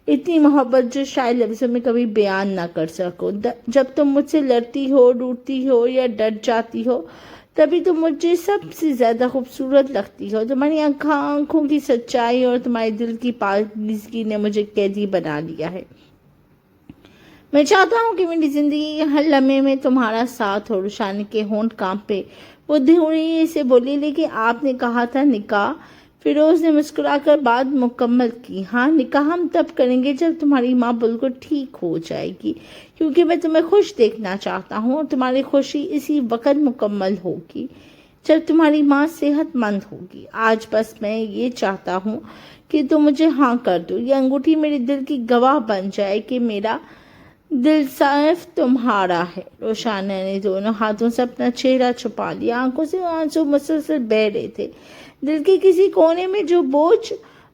اتنی محبت جو شاید لفظوں میں کبھی بیان نہ کر سکو۔ جب تم مجھ سے لڑتی ہو، ڈوبتی ہو یا ڈر جاتی ہو، تبھی تم مجھے سب سے زیادہ خوبصورت لگتی ہو۔ تمہاری آنکھوں کی سچائی اور تمہارے دل کی پاکیزگی نے مجھے قیدی بنا لیا ہے۔ میں چاہتا ہوں کہ میری زندگی کے ہر لمحے میں تمہارا ساتھ ہو۔ روشانی کے ہونٹ کانپے، وہ دھیرے سے بولی، لیکن آپ نے کہا تھا نکاح؟ فیروز نے مسکرا کر بات مکمل کی، ہاں، نکاح ہم تب کریں گے جب تمہاری ماں بالکل ٹھیک ہو جائے گی، کیونکہ میں تمہیں خوش دیکھنا چاہتا ہوں، اور تمہاری خوشی اسی وقت مکمل ہوگی جب تمہاری ماں صحت مند ہوگی۔ آج بس میں یہ چاہتا ہوں کہ تم مجھے ہاں کر دو، یہ انگوٹھی میرے دل کی گواہ بن جائے کہ میرا دل صرف تمہارا ہے۔ روشانی نے دونوں ہاتھوں سے اپنا چہرہ چھپا لیا، آنکھوں سے آنسو مسلسل بہہ رہے تھے۔ دل کے کسی کونے میں جو بوجھ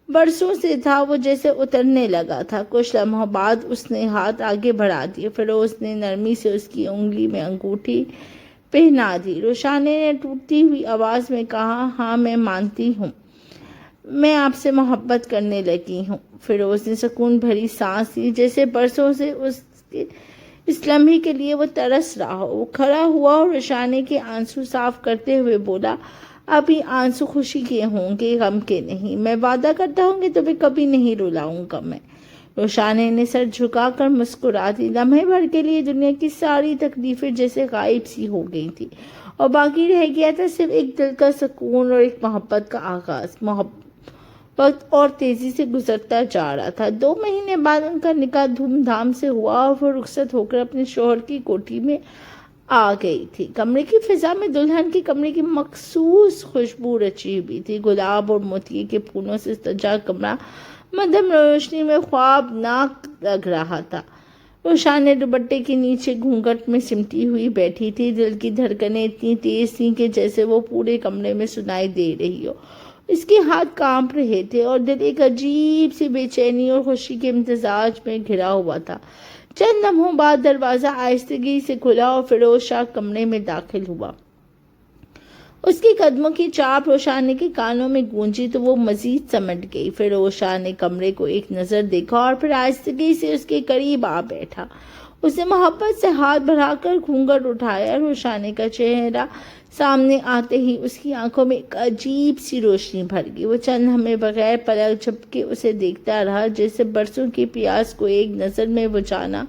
برسوں سے تھا وہ جیسے اترنے لگا تھا۔ کچھ لمحوں بعد اس نے ہاتھ آگے بڑھا دیے۔ فیروز نے نرمی سے اس کی انگلی میں انگوٹھی پہنا دی۔ روشانی نے ٹوٹتی ہوئی آواز میں کہا، ہاں، میں مانتی ہوں، میں آپ سے محبت کرنے لگی ہوں۔ فیروز نے سکون بھری سانس لی، جیسے برسوں سے اس لمحے کے لیے وہ ترس رہا ہو۔ وہ کھڑا ہوا اور روشانی کے آنسو صاف کرتے ہوئے بولا، اب یہ آنسو خوشی کے ہوں گے، غم کے نہیں۔ میں وعدہ کرتا ہوں کہ تمہیں کبھی نہیں رلاؤں گا میں۔ روشانی نے سر جھکا کر مسکرا دی۔ لمحے بھر کے لیے دنیا کی ساری تکلیفیں جیسے غائب سی ہو گئی تھی، اور باقی رہ گیا تھا صرف ایک دل کا سکون اور ایک محبت کا آغاز۔ وقت اور تیزی سے گزرتا جا رہا تھا۔ 2 مہینے بعد ان کا نکاح دھوم دھام سے ہوا، اور وہ رخصت ہو کر اپنے شوہر کی کوٹھی میں آ گئی تھی۔ کمرے کی فضا میں دلہن کے کمرے کی مخصوص خوشبو رچی ہوئی تھی۔ گلاب اور موتی کے پھولوں سے سجا کمرہ مدھم روشنی میں خوابناک لگ رہا تھا۔ روشانی دوپٹے کے نیچے گھونگھٹ میں سمٹی ہوئی بیٹھی تھی۔ دل کی دھڑکنیں اتنی تیز تھیں کہ جیسے وہ پورے کمرے میں سنائی دے رہی ہو۔ اس کے ہاتھ کانپ رہے تھے، اور دل ایک عجیب سی بے چینی اور خوشی کے امتزاج میں گھرا ہوا تھا۔ چند لمحوں بعد دروازہ آہستگی سے کھلا اور فیروز شاہ کمرے میں داخل ہوا۔ اس کے قدموں کی چاپ روشانی کے کانوں میں گونجی تو وہ مزید سمٹ گئی۔ فیروز شاہ نے کمرے کو ایک نظر دیکھا اور پھر آہستگی سے اس کے قریب آ بیٹھا۔ اس نے محبت سے ہاتھ بڑھا کر گھونگھٹ اٹھایا۔ روشانی کا چہرہ سامنے آتے ہی اس کی آنکھوں میں ایک عجیب سی روشنی بھر گئی۔ وہ چند لمحے بغیر پلک جھپکے اسے دیکھتا رہا، جیسے برسوں کی پیاس کو ایک نظر میں بجھانا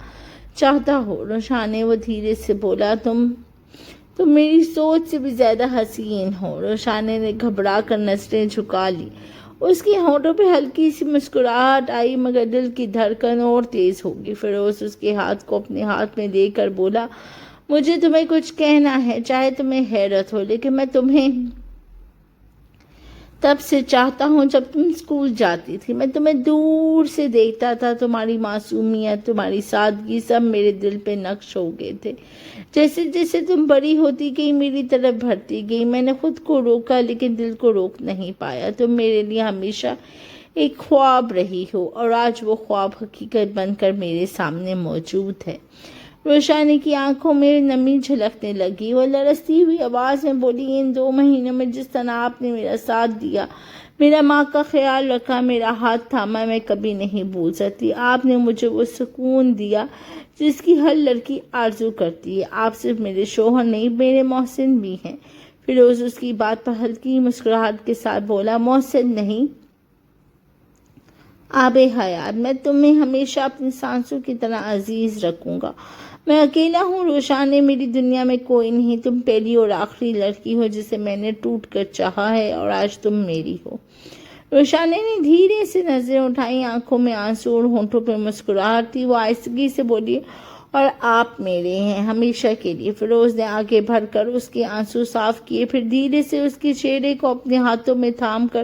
چاہتا ہو۔ روشانی، وہ دھیرے سے بولا، تم میری سوچ سے بھی زیادہ حسین ہو۔ روشانی نے گھبرا کر نظریں جھکا لی۔ اس کے ہونٹوں پہ ہلکی سی مسکراہٹ آئی، مگر دل کی دھڑکن اور تیز ہو گئی۔ فیروز اس کے ہاتھ کو اپنے ہاتھ میں لے کر بولا، مجھے تمہیں کچھ کہنا ہے، چاہے تمہیں حیرت ہو، لیکن میں تمہیں تب سے چاہتا ہوں جب تم اسکول جاتی تھی، میں تمہیں دور سے دیکھتا تھا، تمہاری معصومیت، تمہاری سادگی سب میرے دل پہ نقش ہو گئے تھے۔ جیسے جیسے تم بڑی ہوتی گئی میری طرف بڑھتی گئی، میں نے خود کو روکا لیکن دل کو روک نہیں پایا۔ تم میرے لیے ہمیشہ ایک خواب رہی ہو اور آج وہ خواب حقیقت بن کر میرے سامنے موجود ہے۔ روشانی کی آنکھوں میں نمی جھلکنے لگی، وہ لرزتی ہوئی آواز میں بولی، ان 2 مہینوں میں جس طرح آپ نے میرا ساتھ دیا، میرا ماں کا خیال رکھا، میرا ہاتھ تھاما، میں کبھی نہیں بھول سکتی۔ آپ نے مجھے وہ سکون دیا جس کی ہر لڑکی آرزو کرتی ہے۔ آپ صرف میرے شوہر نہیں، میرے محسن بھی ہیں۔ فیروز اس کی بات پر ہلکی مسکراہٹ کے ساتھ بولا، محسن نہیں، آب حیات، میں تمہیں ہمیشہ اپنی سانسوں کی طرح عزیز رکھوں گا۔ میں اکیلا ہوں روشانی، میری دنیا میں کوئی نہیں، تم پہلی اور آخری لڑکی ہو جسے میں نے ٹوٹ کر چاہا ہے اور آج تم میری ہو۔ روشانی نے دھیرے سے نظریں اٹھائیں، آنکھوں میں آنسو اور ہونٹوں پہ مسکراہٹ تھی۔ وہ آہستگی سے بولی، اور آپ میرے ہیں ہمیشہ کے لیے۔ فیروز نے آگے بڑھ کر اس کے آنسو صاف کیے، پھر دھیرے سے اس کے چہرے کو اپنے ہاتھوں میں تھام کر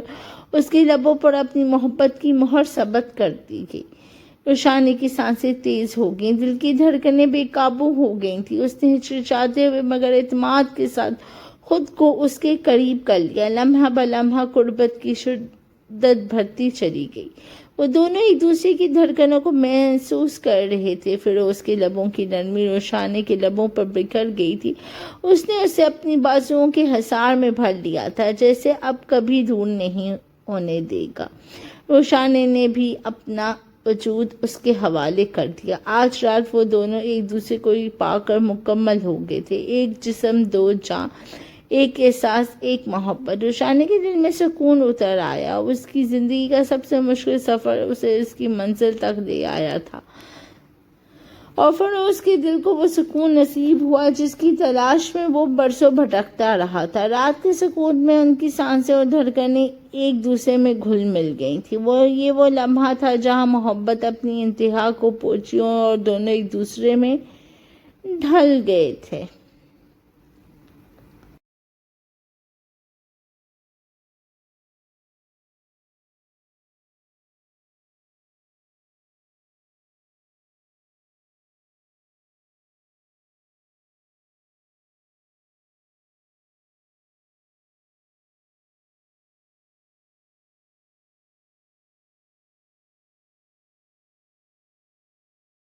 اس کے لبوں پر اپنی محبت کی مہر ثبت کر دی گئی۔ روشانی کی سانسیں تیز ہو گئیں، دل کی دھڑکنیں بے قابو ہو گئی تھیں۔ اس نے ہچکچاتے ہوئے مگر اعتماد کے ساتھ خود کو اس کے قریب کر لیا۔ لمحہ بلمحہ قربت کی شدت بڑھتی چلی گئی۔ وہ دونوں ایک دوسرے کی دھڑکنوں کو محسوس کر رہے تھے۔ فیروز کے لبوں کی نرمی روشانی کے لبوں پر بکھر گئی تھی۔ اس نے اسے اپنی بازوؤں کے حصار میں بھر لیا تھا، جیسے اب کبھی دور نہیں ہونے دے گا۔ روشانی نے بھی اپنا وجود اس کے حوالے کر دیا۔ آج رات وہ دونوں ایک دوسرے کو پا کر مکمل ہو گئے تھے، ایک جسم 2 جاں، ایک احساس، ایک محبت۔ روشانی کے دل میں سکون اتر آیا، اس کی زندگی کا سب سے مشکل سفر اسے اس کی منزل تک لے آیا تھا، اور فیروز کے دل کو وہ سکون نصیب ہوا جس کی تلاش میں وہ برسوں بھٹکتا رہا تھا۔ رات کے سکون میں ان کی سانسیں اور دھڑکنیں ایک دوسرے میں گھل مل گئی تھیں۔ وہ لمحہ تھا جہاں محبت اپنی انتہا کو پہنچی اور دونوں ایک دوسرے میں ڈھل گئے تھے۔